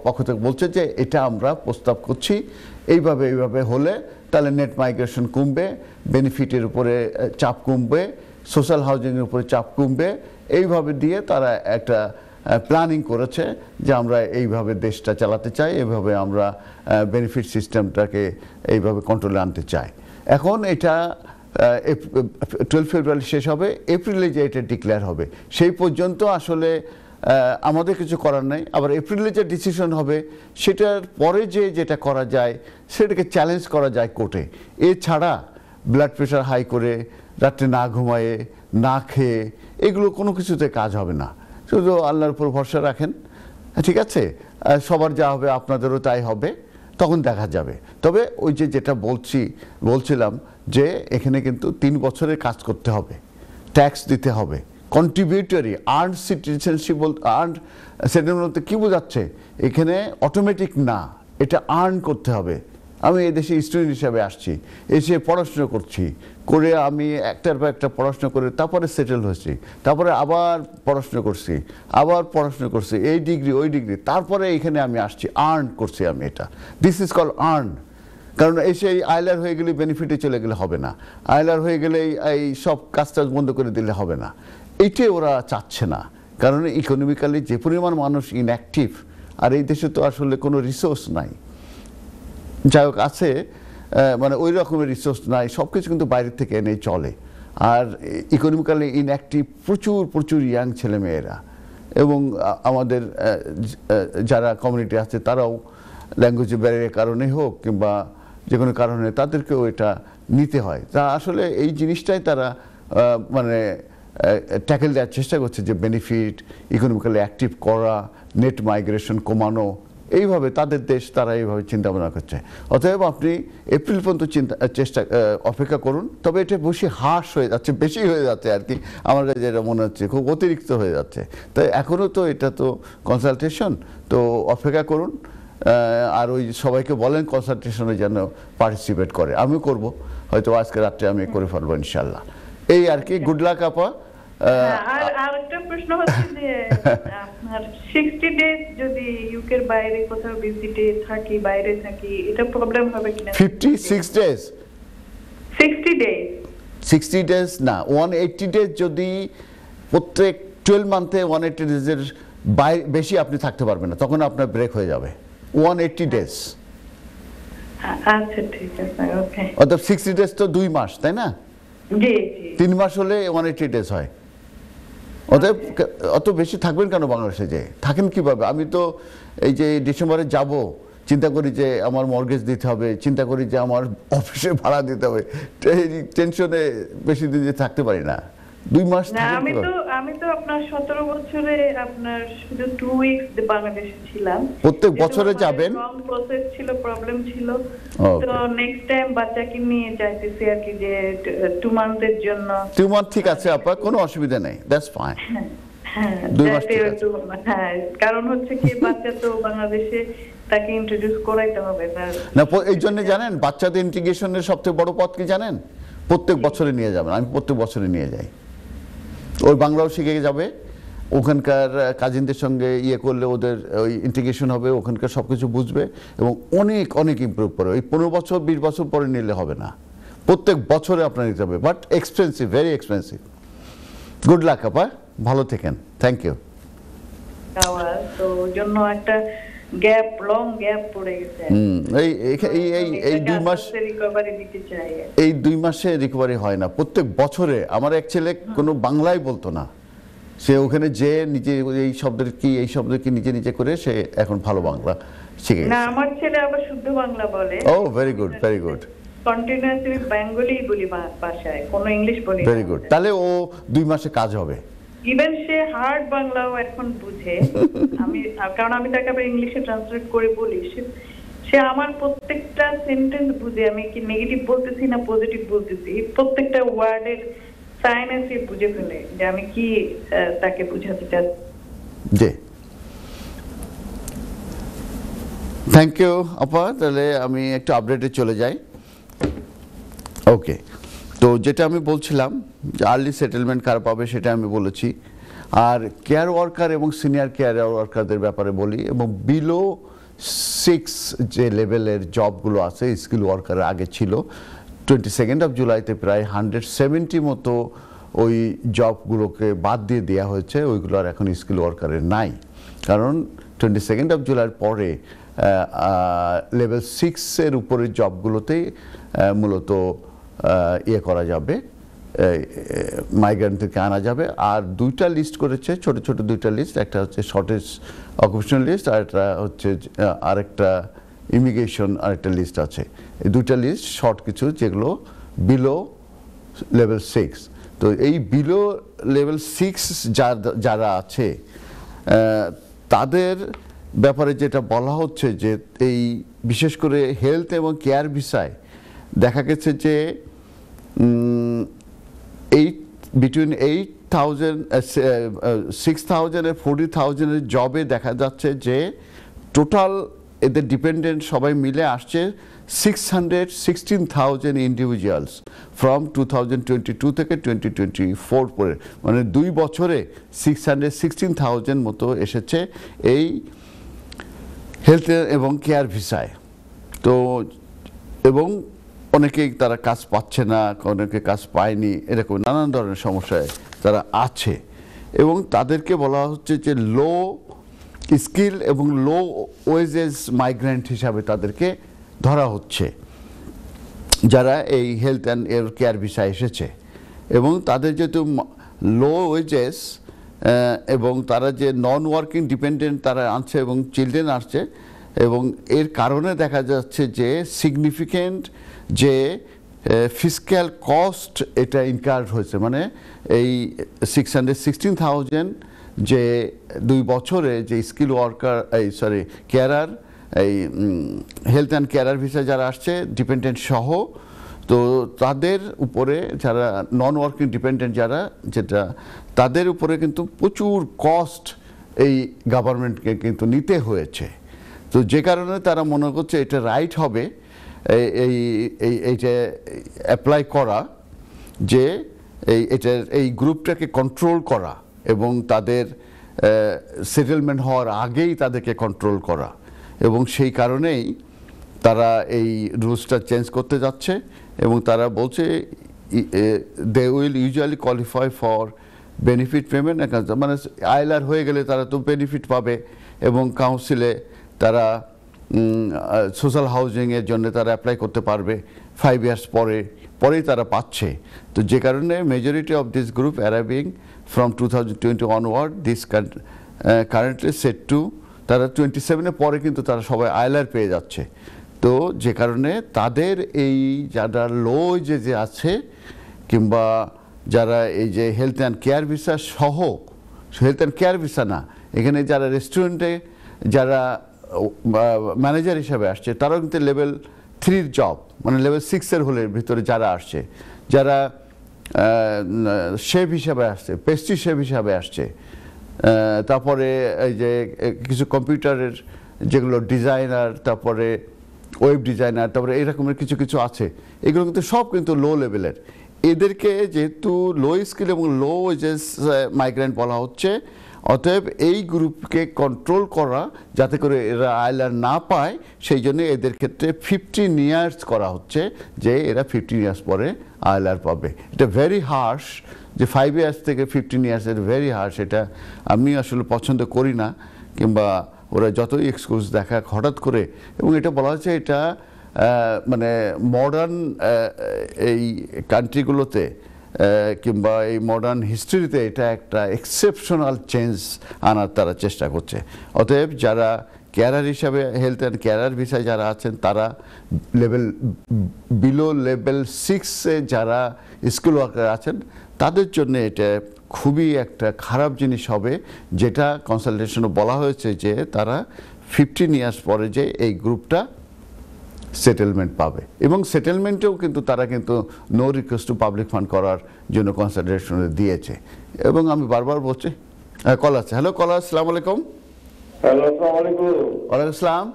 পক্ষ থেকে বলছে যে এটা আমরা প্রস্তাব করছি, এইভাবে হলে তাহলে নেট মাইগ্রেশন কমবে, বেনিফিটের উপরে চাপ কমবে, সোশ্যাল হাউজিংয়ের উপরে চাপ কমবে। এইভাবে দিয়ে তারা একটা প্ল্যানিং করেছে যে আমরা এইভাবে দেশটা চালাতে চাই, এইভাবে আমরা বেনিফিট সিস্টেমটাকে এইভাবে কন্ট্রোলে আনতে চাই। এখন এটা 12 ফেব্রুয়ারি শেষ হবে, এপ্রিলে যে এটা ডিক্লেয়ার হবে, সেই পর্যন্ত আসলে আমাদের কিছু করার নাই। আবার এপ্রিলে যে ডিসিশন হবে, সেটার পরে যেটা করা যায় সেটাকে চ্যালেঞ্জ করা যায় কোর্টে। এছাড়া ব্লাড প্রেশার হাই করে, রাত্রে না ঘুমায়ে, না খেয়ে, এগুলো কোনো কিছুতে কাজ হবে না। শুধু আল্লাহর উপর ভরসা রাখেন, ঠিক আছে? সবার যা হবে আপনাদেরও তাই হবে, তখন দেখা যাবে। তবে ওই যেটা বলছিলাম যে এখানে কিন্তু 3 বছরের কাজ করতে হবে, ট্যাক্স দিতে হবে, কন্ট্রিবিউটরি আর্ন সিটিজেনশিপ আর্ন সেটার মধ্যে কী বোঝাচ্ছে? এখানে অটোমেটিক না, এটা আর্ন করতে হবে। আমি এদেশে স্টুডেন্ট হিসাবে আসছি, এসে পড়াশোনা করছি, করে আমি একটার পর একটা পড়াশোনা করে তারপরে সেটেল হয়েছি, তারপরে আবার পড়াশোনা করছি, এই ডিগ্রি ওই ডিগ্রি, তারপরে এখানে আমি আসছি, আর্ন করছি আমি। এটা দিস ইজ কল আর্ন। কারণ এসে এই আইএলআর হয়ে গেলে বেনিফিটে চলে গেলে হবে না, আইএলআর হয়ে গেলে এই সব কাজটাজ বন্ধ করে দিলে হবে না। এইটাই ওরা চাচ্ছে না, কারণ ইকোনমিক্যালি যে পরিমাণ মানুষ ইনঅ্যাক্টিভ, আর এই দেশে তো আসলে কোনো রিসোর্স নাই। যাই হোক আছে, মানে ওই রকমের রিসোর্স নাই, সব কিছু কিন্তু বাইরের থেকে এনে চলে। আর ইকোনমিক্যালি ইনঅ্যাক্টিভ প্রচুর ইয়াং ছেলেমেয়েরা, এবং আমাদের যারা কমিউনিটি আছে তারাও ল্যাঙ্গুয়েজ ব্যারিয়ারের কারণে হোক কিংবা যে কোনো কারণে তাদেরকেও এটা নিতে হয়। তা আসলে এই জিনিসটাই তারা মানে ট্যাকেল দেওয়ার চেষ্টা করছে, যে বেনিফিট, ইকোনমিক্যালি অ্যাক্টিভ করা, নেট মাইগ্রেশন কমানো, এইভাবে তাদের দেশ তারা এইভাবে চিন্তা ভাবনা করছে। অতএব আপনি এপ্রিল পর্যন্ত অপেক্ষা করুন। তবে এটা বেশি হার্শ হয়ে যাচ্ছে, বেশি হয়ে যাচ্ছে আর কি, আমার কাছে যেটা মনে হচ্ছে খুব অতিরিক্ত হয়ে যাচ্ছে। তাই এখনও তো এটা তো কনসালটেশন, তো অপেক্ষা করুন। আর ওই সবাইকে বলেন কনসালটেশনে যেন পার্টিসিপেট করে, আমিও করব, হয়তো আজকে রাত্রে আমি করে ফেলবো ইনশাল্লাহ। এই আর কি। গুড লাক আপা। আর একটা প্রশ্ন হচ্ছে যে আপনার 60 ডেজ যদি ইউকের বাইরে কোথাও ভিজিটে থাকি, বাইরে থাকি, এটা প্রবলেম হবে কিনা? 56 ডেজ 60 ডেজ 60 ডেজ না, 180 ডেজ। যদি প্রত্যেক 12 মান্থে 180 ডেজের বেশি আপনি থাকতে পারবেন না, তখন আপনার ব্রেক হয়ে যাবে। 180 ডেজ। আচ্ছা ঠিক আছে, ওকে। অর্থাৎ 60 ডেজ তো 2 মাস, তাই না? জি জি। 3 মাস হলে 180 ডেজ হয়। অতএব অত বেশি থাকবেন কেন বাংলাদেশে? যে থাকেন কিভাবে? আমি তো এই যে ডিসেম্বরে যাব, চিন্তা করি যে আমার মর্গেজ দিতে হবে, চিন্তা করি যে আমার অফিসে ভাড়া দিতে হবে, টেনশনে বেশি দিন যে থাকতে পারি না। 2 মাস না, আমি তো আপনার 17 বছরে আপনার শুধু 2 উইকস বাংলাদেশে ছিলাম। প্রত্যেক বছরে যাবেন? লং প্রসেস ছিল, প্রবলেম ছিল, তো নেক্সট টাইম বাচ্চাকে নিয়ে যাইতেছি আর কি, যে 2 মান্থের জন্য। 2 মান্থ ঠিক আছে আপা, কোনো অসুবিধা নেই, দ্যাটস ফাইন। হ্যাঁ, 2 মাস ঠিক আছে। হ্যাঁ, কারণ হচ্ছে কি বাচ্চা তো বাংলাদেশে তাকে ইন্ট্রোডিউস করাইতে হবে না, এই জন্য জানেন বাচ্চাদের ইন্টিগ্রেশনের সবচেয়ে বড় পথ কি জানেন? প্রত্যেক বছরে নিয়ে যাবেন। আমি প্রত্যেক বছরে নিয়ে যাই। ওই বাংলাও শিখে যাবে, ওখানকার কাজিনদের সঙ্গে ইয়ে করলে ওদের ওই ইন্টিগ্রেশন হবে, ওখানকার সব কিছু বুঝবে এবং অনেক অনেক ইমপ্রুভ করবে। ওই 15 বছর 20 বছর পরে নিলে হবে না, প্রত্যেক বছরে আপনার নিতে হবে। But expensive, very expensive. Good luck আপা, ভালো থাকেন। Thank you. তো জন্য একটা গ্যাপ, লং গ্যাপ পড়ে গেছে। এই 2 মাস রিকভারি দিতে চাই। এই 2 মাসে রিকভারি হয় না। প্রত্যেক বছরে আমার এক ছেলে কোনো বাংলাই বলতো না, সে ওখানে যে নিজে এই শব্দের কি নিজে নিজে করে সে এখন ভালো বাংলা শিখে গেছে। না, আমার ছেলে আবার শুদ্ধ বাংলা বলে। ও very good, very good. Continuously Bengali বলি বাসায়, কোনো ইংলিশ বলি না। Very good. তাহলে ও 2 মাসে কাজ হবে। ইভেন সে হার্ড বাংলাও এখন বুঝে। কারণ আমি তাকে আবার ইংলিশে ট্রান্সলেট করে বলি, সে আমার প্রত্যেকটা সেন্টেন্স বুঝে, আমি কি নেগেটিভ বলতেছি না পজিটিভ বলতেছি, প্রত্যেকটা ওয়ার্ডের সাইন সে বুঝে ফেলে যে আমি কি তাকে বুঝাতে চাচ্ছি। জি, থ্যাংক ইউ আপা। তাহলে আমি একটু আপডেটে চলে যাই। ওকে, তো যেটা আমি বলছিলাম যে আর্লি সেটেলমেন্ট কার পাবে সেটা আমি বলেছি। আর কেয়ার ওয়ার্কার এবং সিনিয়র কেয়ার ওয়ার্কারদের ব্যাপারে বলি, এবং বিলো 6 যে লেভেলের জবগুলো আছে স্কিল ওয়ার্কারের আগে ছিল, 22 জুলাইতে প্রায় 170 মতো ওই জবগুলোকে বাদ দিয়ে দেওয়া হয়েছে। ওইগুলো আর এখন স্কিল ওয়ার্কারের নাই, কারণ 22 জুলাইয়ের পরে লেভেল 6-এর উপরের জবগুলোতেই মূলত ইয়ে করা যাবে, মাইগ্রেন্টদেরকে আনা যাবে। আর 2টা লিস্ট করেছে, ছোট ছোট 2টা লিস্ট, একটা হচ্ছে শর্টেজ অকুপেশনাল লিস্ট, আর একটা হচ্ছে আরেকটা ইমিগ্রেশন আরেকটা লিস্ট আছে। এই 2টা লিস্ট শর্ট কিছু, যেগুলো বিলো লেভেল 6। তো এই বিলো লেভেল 6 যারা আছে তাদের ব্যাপারে যেটা বলা হচ্ছে যে এই বিশেষ করে হেলথ এবং কেয়ার ভিসায় দেখা গেছে যে বিটুইন 6,000 আর 40,000 জবে দেখা যাচ্ছে যে টোটাল এদের ডিপেন্ডেন্ট সবাই মিলে আসছে 616,000 ইন্ডিভিজুয়ালস ফ্রম 2022 থেকে 2024 পরে, মানে 2 বছরে 616,000 মতো এসেছে এই হেলথ এবং কেয়ার ভিসায়। তো এবং অনেকেই তারা কাজ পাচ্ছে না, অনেকে কাজ পায়নি, এরকম নানান ধরনের সমস্যায় তারা আছে, এবং তাদেরকে বলা হচ্ছে যে লো স্কিল এবং লো ওয়েজেস মাইগ্রেন্ট হিসাবে তাদেরকে ধরা হচ্ছে, যারা এই হেলথ অ্যান্ড কেয়ার ভিসায় এসেছে। এবং তাদের যেহেতু লো ওয়েজেস এবং তারা যে নন ওয়ার্কিং ডিপেন্ডেন্ট তারা আনছে এবং চিলড্রেন আসছে, এবং এর কারণে দেখা যাচ্ছে যে সিগনিফিক্যান্ট যে ফিসক্যাল কস্ট এটা ইনকার্ড হয়েছে, মানে এই 616,000 যে 2 বছরে যে স্কিল ওয়ার্কার কেয়ারার এই হেলথ অ্যান্ড কেয়ারার ভিসা যারা আসছে ডিপেন্ডেন্ট সহ, তো তাদের উপরে যারা নন ওয়ার্কিং ডিপেন্ডেন্ট যারা যেটা তাদের উপরে কিন্তু প্রচুর কস্ট এই গভর্নমেন্টকে কিন্তু নিতে হয়েছে। তো যে কারণে তারা মনে করছে এটা রাইট হবে এইটা অ্যাপ্লাই করা, যে এই গ্রুপটাকে কন্ট্রোল করা এবং তাদের সেটেলমেন্ট হওয়ার আগেই তাদেরকে কন্ট্রোল করা, এবং সেই কারণেই তারা এই রুলসটা চেঞ্জ করতে যাচ্ছে। এবং তারা বলছে they will usually qualify for benefit payment, মানে আইলার হয়ে গেলে তারা তো বেনিফিট পাবে, এবং কাউন্সিলে তারা সোশ্যাল হাউজিংয়ের জন্য তারা অ্যাপ্লাই করতে পারবে 5 ইয়ার্স পরেই তারা পাচ্ছে। তো যে কারণে majority of this group arriving from 2020 onward this currently set to, তারা 27-এর পরে কিন্তু তারা সবাই আইলার পেয়ে যাচ্ছে। তো যে কারণে তাদের এই যারা লো যে আছে কিংবা যারা এই যে হেলথ অ্যান্ড কেয়ার ভিসা সহ, হেলথ অ্যান্ড কেয়ার ভিসা না, এখানে যারা রেস্টুরেন্টে যারা ম্যানেজার হিসাবে আসছে তারাও কিন্তু লেভেল 3-র জব, মানে লেভেল 6-এর হোলের ভিতরে যারা আসছে, যারা শেফ হিসাবে আসছে, পেস্ট্রি শেফ হিসাবে আসছে, তারপরে এই যে কিছু কম্পিউটারের যেগুলো ডিজাইনার, তারপরে ওয়েব ডিজাইনার, তারপরে এরকমের কিছু কিছু আছে, এগুলো কিন্তু সব কিন্তু লো লেভেলের। এদেরকে যেহেতু লো স্কিল এবং লো ওয়েজেস মাইগ্রেন্ট বলা হচ্ছে, অতএব এই গ্রুপকে কন্ট্রোল করা যাতে করে এরা আইলার না পায়, সেই জন্য এদের ক্ষেত্রে 15 ইয়ার্স করা হচ্ছে, যে এরা 15 ইয়ার্স পরে আইলার পাবে। এটা ভেরি হার্শ, যে 5 ইয়ার্স থেকে 15 ইয়ার্স, এটা ভেরি হার্শ। এটা আমি আসলে পছন্দ করি না, কিংবা ওরা যতই এক্সকিউজ দেখা হঠাৎ করে, এবং এটা বলা হচ্ছে এটা মানে মডার্ন এই কান্ট্রিগুলোতে কিংবা এই মডার্ন হিস্ট্রিতে এটা একটা এক্সেপশনাল চেঞ্জ আনার তারা চেষ্টা করছে। অতএব যারা কেয়ারার হিসাবে হেলথ অ্যান্ড কেয়ারার ভিসায় যারা আছেন, তারা বিলো লেভেল 6-এ যারা স্কুল ওয়ার্কার আছেন, তাদের জন্য এটা খুবই একটা খারাপ জিনিস হবে, যেটা কনসালটেশনে বলা হয়েছে যে তারা 15 ইয়ার্স পরে যে এই গ্রুপটা সেটেলমেন্ট পাবে, এবং সেটেলমেন্টেও কিন্তু তারা কিন্তু no request to public fund করার জন্য কনসালটেশনে দিয়েছে। এবং আমি বারবার বলছি, কল আছে। হ্যালো কলার, আসসালামু আলাইকুম। হ্যালো, আসসালামু আলাইকুম। ওয়ালাইকুম আসসালাম।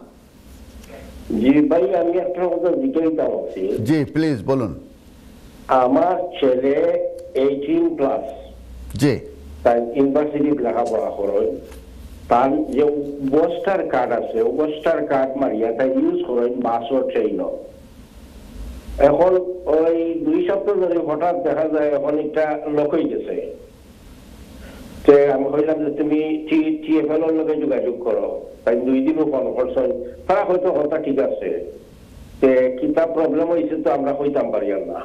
জি ভাই, আমি একটা কথা জিজ্ঞাসা করছি। জি প্লিজ বলুন। আমার ছেলে 18 প্লাস, জি, তাই ইউনিভার্সিটি লেখাপড়া করেন, তার যে ওয়েস্টার কার্ড আছে, ওয়েস্টার কার্ড মারিয়া তাই ইউজ করেন বাস ও ট্রেন। এখন ওই 2 সপ্তাহ ধরে হঠাৎ দেখা যায় এখন একটা লক হয়ে গেছে। আমি কইলাম যে তুমি TFL এর লগে যোগাযোগ করো, তাই 2 দিনও ফোন করছেন, তারা হয়তো কথা ঠিক আছে, কিতা প্রবলেম হয়েছে তো আমরা কইতাম পারি না।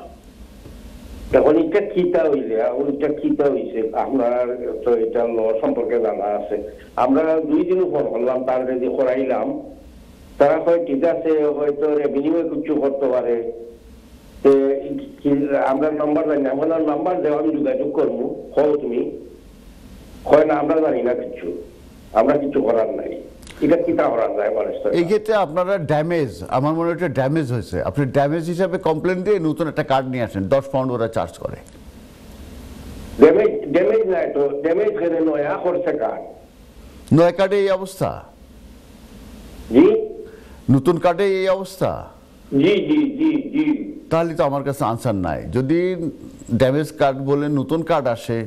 এখন এটা কিতা হইলে ওইটা কিতা হয়েছে আপনার তো এটা ল সম্পর্কে জানা আছে। আমরা 2 দিনও ফোন করলাম, তার যদি করাইলাম, তারা হয় ঠিক আছে, হয়তো রেভিনিউ কিছু করতে পারে, আমরা নাম্বার জানি না, আমার নাম্বার দেওয়া আমি যোগাযোগ করবো, হও তুমি হয় না, আমরা জানি না কিছু, আমরা কিছু করার নাই। এটা কিতা করার যায় এই ক্ষেত্রে আপনারা ড্যামেজ, আমার মনে হয় ড্যামেজ হয়েছে, আপনি ড্যামেজ হিসাবে কমপ্লেন দিয়ে নতুন একটা কার্ড নিয়ে আসেন, 10 পাউন্ড ওরা চার্জ করে। ড্যামেজ নাই তো, ড্যামেজ করে নয়া করছে কার্ড, নয়া কার্ডে এই অবস্থা। জি, নতুন কার্ডে এই অবস্থা। জি জি জি জি, তাহলে তো আমার কাছে আনসার নাই। যদি ড্যামেজ কার্ড বলে নতুন কার্ড আসে,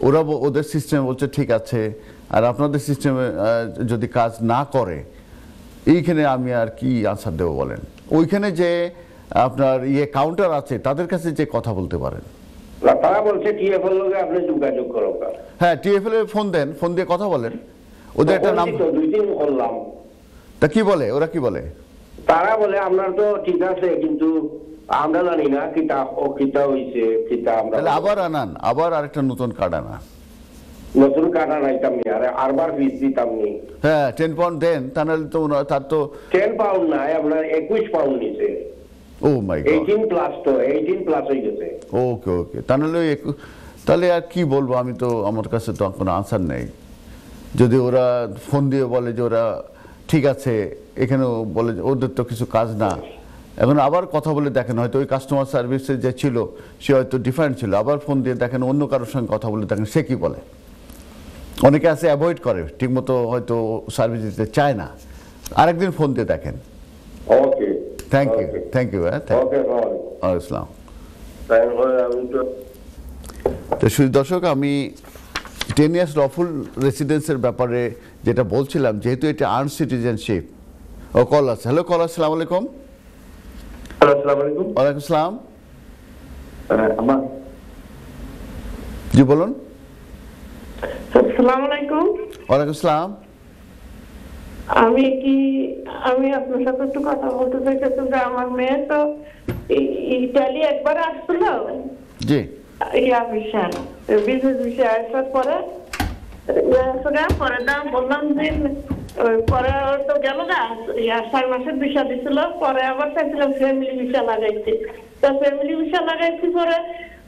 ওরা ওদের সিস্টেম বলছে ঠিক আছে, আর আপনাদের সিস্টেমে যদি কাজ না করে, এইখানে আমি আর কি আনসার দেবো বলেন? ওইখানে যে আপনার কাউন্টার আছে, তাদের কাছে যে কথা বলতে পারেন। তারা বলছে TFL লগে আপনি যোগাযোগ করো। হ্যাঁ, TFL এ ফোন দেন, ফোন দিয়ে কথা বলেন। ওদের একটা নাম 2 দিন করলাম, তা কি বলে, ওরা কি বলে? তারা বলে আপনার তো ঠিক আছে, কিন্তু আমরা জানি না কিতা ও কিতা হইছে, কিতা আমরা তাহলে আবার আনান, আবার আরেকটা নতুন কার্ড আনান। নতুন কার্ড আনাইতাম নি আর আরবার ফিস দিতাম নি। হ্যাঁ 10 পাউন্ড দেন, তা নাহলে তো তার তো 10 পাউন্ড নাই, আপনার 21 পাউন্ড নিছে। ও মাই গড, 18 প্লাস, তো 18 প্লাস হয়ে গেছে। ওকে ওকে, তা নাহলে তাহলে আর কি বলবো আমি, তো আমার কাছে তো কোনো আনসার নেই। যদি ওরা ফোন দিয়ে বলে যে ওরা ঠিক আছে, এখানেও বলে যে ওদের তো কিছু কাজ না, এখন আবার কথা বলে দেখেন হয়তো ওই কাস্টমার সার্ভিসে যে ছিল সে হয়তো ডিফারেন্ট ছিল, আবার ফোন দিয়ে দেখেন অন্য কারোর সঙ্গে কথা বলে দেখেন সে কি বলে। অনেকে আছে অ্যাভয়েড করে, ঠিকমতো হয়তো সার্ভিস দিতে চায় না, আরেকদিন ফোন দিয়ে দেখেন। ওকে, থ্যাংক ইউ হ্যাঁ, ওকে, আসসালাম। আমি তো তো শুধু দর্শক, আমি 10 ইয়ার্স লফুল রেসিডেন্সের ব্যাপারে যেটা বলছিলাম, যেহেতু এটা আর্ন সিটিজেনশিপ। ও কল আছে, হ্যালো কল, আসসালামু আলাইকুম। আসসালামু আলাইকুম। ওয়ালাইকুম আসসালাম, আমার জি বলুন। আসসালামু আলাইকুম। ওয়ালাইকুম আসসালাম। আমি আপনার সাথে একটু কথা বলতে চাইছি যে আমার মেয়ে তো ইতালি একবার আসছিল, জি বিজনেস বিষয়ে আসার পরে বললাম যে পরে তো গেল না 6 মাসের ভিসা দিছিল, পরে আবার চাইছিলাম ফ্যামিলি ভিসা লাগাইতে, তো ফ্যামিলি ভিসা লাগাইছি পরে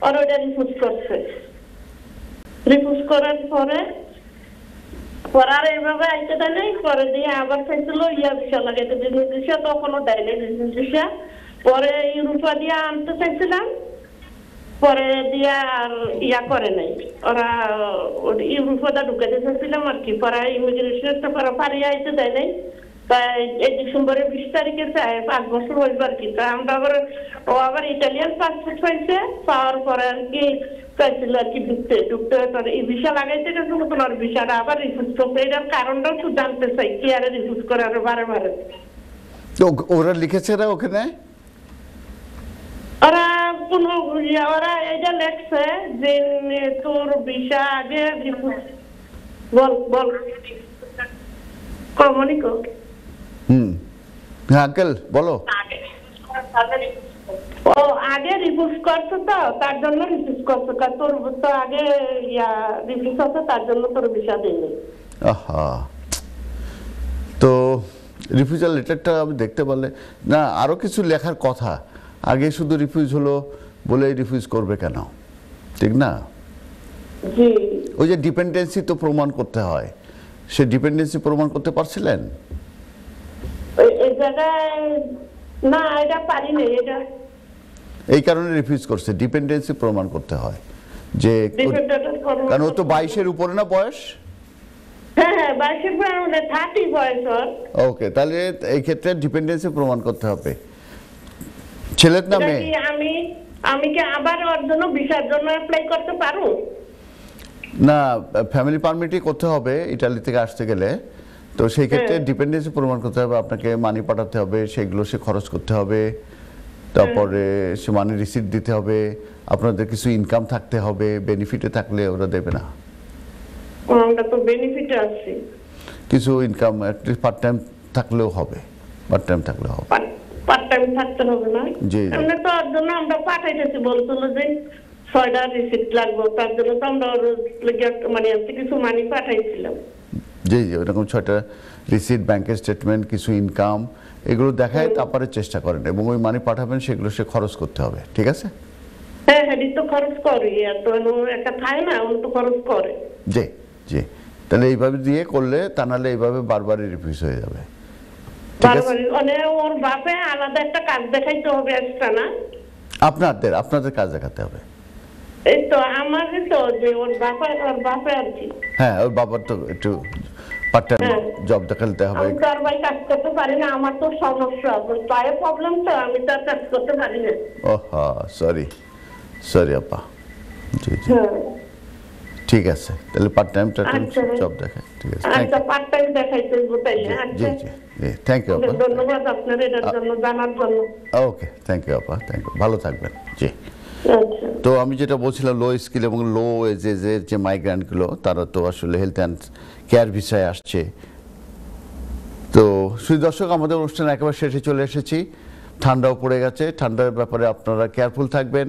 আর ওইটা রিফিউজ করছে। রিফিউজ করার পরে আর এইভাবে আইতে দেয় নাই, পরে দিয়ে আবার চাইছিল ভিসা লাগাইতে, বিজনেস ভিসা তখনও দেয় নাই বিজনেস ভিসা। পরে ইউরোপা দিয়ে আনতে চাইছিলাম, পরে দিয়া আর করে নাই, ওরা ইউরোপটা ঢুকাইতে চাইছিলাম আর কি, পরে ইমিগ্রেশনটা পরে পারিয়ে আইতে দেয় নাই। তাই এই ডিসেম্বরের 20 তারিখে 5 বছর হইব আর কি। তা আমরা আবার ও আবার ইটালিয়ান পাসপোর্ট পাইছে, পাওয়ার পরে আর কি চাইছিল আর কি ঢুকতে এই ভিসা লাগাইতে গেছে নতুন, আর ভিসাটা আবার রিফিউজ করছে। এটার কারণটাও একটু জানতে চাই, কি আরে রিফিউজ করে আরো বারে বারে। তো ওরা লিখেছে না ওখানে, ওরা ওরা এটা লেখছে যে তোর ভিসা আগে বল কমনিকো। হ্যাঁ আঙ্কেল বলো। ও আগে রিফিউজ করছে, তো তার জন্য রিফিউজ করছে, তোর তো আগে রিফিউজ আছে তার জন্য তোর ভিসা দেয়নি। আহা, তো রিফিউজাল লেটারটা আমি দেখতে পারলে না, আরো কিছু লেখার কথা। আগে শুধু রিফিউজ হলো বলে রিফিউজ করবে কেন, ঠিক না? ওই যে ডিপেন্ডেন্সি তো প্রমাণ করতে হয়, সে ডিপেন্ডেন্সি প্রমাণ করতে পারছিলেন? এই জায়গায় না, এটা পারি না, এটা এই কারণে রিফিউজ করছে, ডিপেন্ডেন্সি প্রমাণ করতে হয় যে, কারণ ও তো 22-এর উপরে না বয়স। হ্যাঁ 22-এর উপরে 30 বয়স ওর। ওকে, তাহলে এই ক্ষেত্রে ডিপেন্ডেন্সি প্রমাণ করতে হবে ছেলের নামে। আমি কি আবার ওর জন্য ভিসার জন্য অ্যাপ্লাই করতে পারো? না, ফ্যামিলি পারমিটই করতে হবে ইতালি থেকে আসতে গেলে। তো সেই ক্ষেত্রে ডিপেন্ডেন্সি প্রমাণ করতে হবে, আপনাকে মানি পাঠাতে হবে, সেগুলো সে খরচ করতে হবে, তারপরে সে মানি রিসিট দিতে হবে, আপনাদের কিছু ইনকাম থাকতে হবে, বেনিফিটে থাকলে ওরা দেবে না। আমরা তো বেনিফিটে আছি, কিছু ইনকাম অ্যাটলিস্ট পার্ট টাইম থাকলেও হবে, পার্ট টাইম থাকলেও হবে, পার্ট টাইম থাকতে হবে না। জি আমরা তো ওর জন্য আমরা পাঠাইতেছি, বলছিল যে 6টা রিসিট লাগবে, তার জন্য তো আমরা মানে কিছু মানি পাঠাইছিলাম। জি জি, ওরকম 6টা রিসিট, ব্যাংকের স্টেটমেন্ট, কিছু ইনকাম, এগুলো দেখায় তারপরে চেষ্টা করেন, এবং ওই মানি পাঠাবেন সেগুলো সে খরচ করতে হবে, ঠিক আছে? হ্যাঁ হ্যাঁ, তো খরচ করে, এত একটা খায় না, ওরা তো খরচ করে। জি জি, তাহলে এইভাবে দিয়ে করলে, তা নাহলে এইভাবে বারবারই রিফিউজ হয়ে যাবে। ওর বাপে আলাদা একটা কাজ দেখাইতে হবে এক্সট্রা, না? আপনাদের কাজ দেখাতে হবে। এই তো আমাদের তো যে ওর বাপে আর কি। হ্যাঁ, ওর বাবার তো একটু পার্ট টাইম জব দেখাতে হবে। আমি তো আর ভাই কাজ করতে পারি না, আমার তো সমস্যা, পায়ে প্রবলেম, তো আমি তো আর কাজ করতে পারি না। ওহা, সরি আপা। জি জি, ঠিক আছে, তাহলে পার্ট টাইম জব দেখায়, ঠিক আছে? আচ্ছা, পার্ট টাইম দেখাইতে তাইলে। জি জি জি, থ্যাংক ইউ আপা, ধন্যবাদ আপনার এটার জন্য, জানার জন্য। ওকে, থ্যাংক ইউ আপা, থ্যাংক ইউ, ভালো থাকবেন। জি, তো আমি যেটা বলছিলাম, লো স্কিল এবং লো এজের যে মাইগ্রেন্টগুলো, তারা তো আসলে হেলথ অ্যান্ড কেয়ার ভিসায় আসছে। তো শুধু দর্শক, আমাদের অনুষ্ঠান একেবারে শেষে চলে এসেছি। ঠান্ডাও পড়ে গেছে, ঠান্ডার ব্যাপারে আপনারা কেয়ারফুল থাকবেন।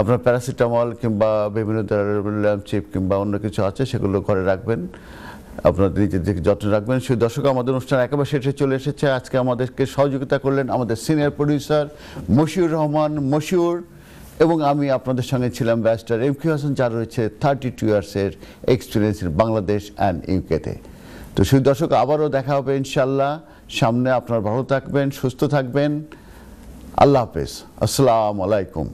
আপনার প্যারাসিটামল কিংবা বিভিন্ন ধরনের ল্যাম্পচিপ কিংবা অন্য কিছু আছে সেগুলো ঘরে রাখবেন, আপনাদের নিজেদের যত্ন রাখবেন। সেই দর্শক, আমাদের অনুষ্ঠান একেবারে শেষে চলে এসেছে। আজকে আমাদেরকে সহযোগিতা করলেন আমাদের সিনিয়র প্রডিউসার মশিউর রহমান মশিউর, এবং আমি আপনাদের সঙ্গে ছিলাম ব্যারিস্টার এম কে হাসান, যার রয়েছে 32 ইয়ার্সের এক্সপিরিয়েন্স ইন বাংলাদেশ অ্যান্ড ইউকেতে। তো সেই দর্শক, আবারও দেখা হবে ইনশাল্লাহ সামনে। আপনারা ভালো থাকবেন, সুস্থ থাকবেন। আল্লাহ হাফেজ, আসসালামু আলাইকুম।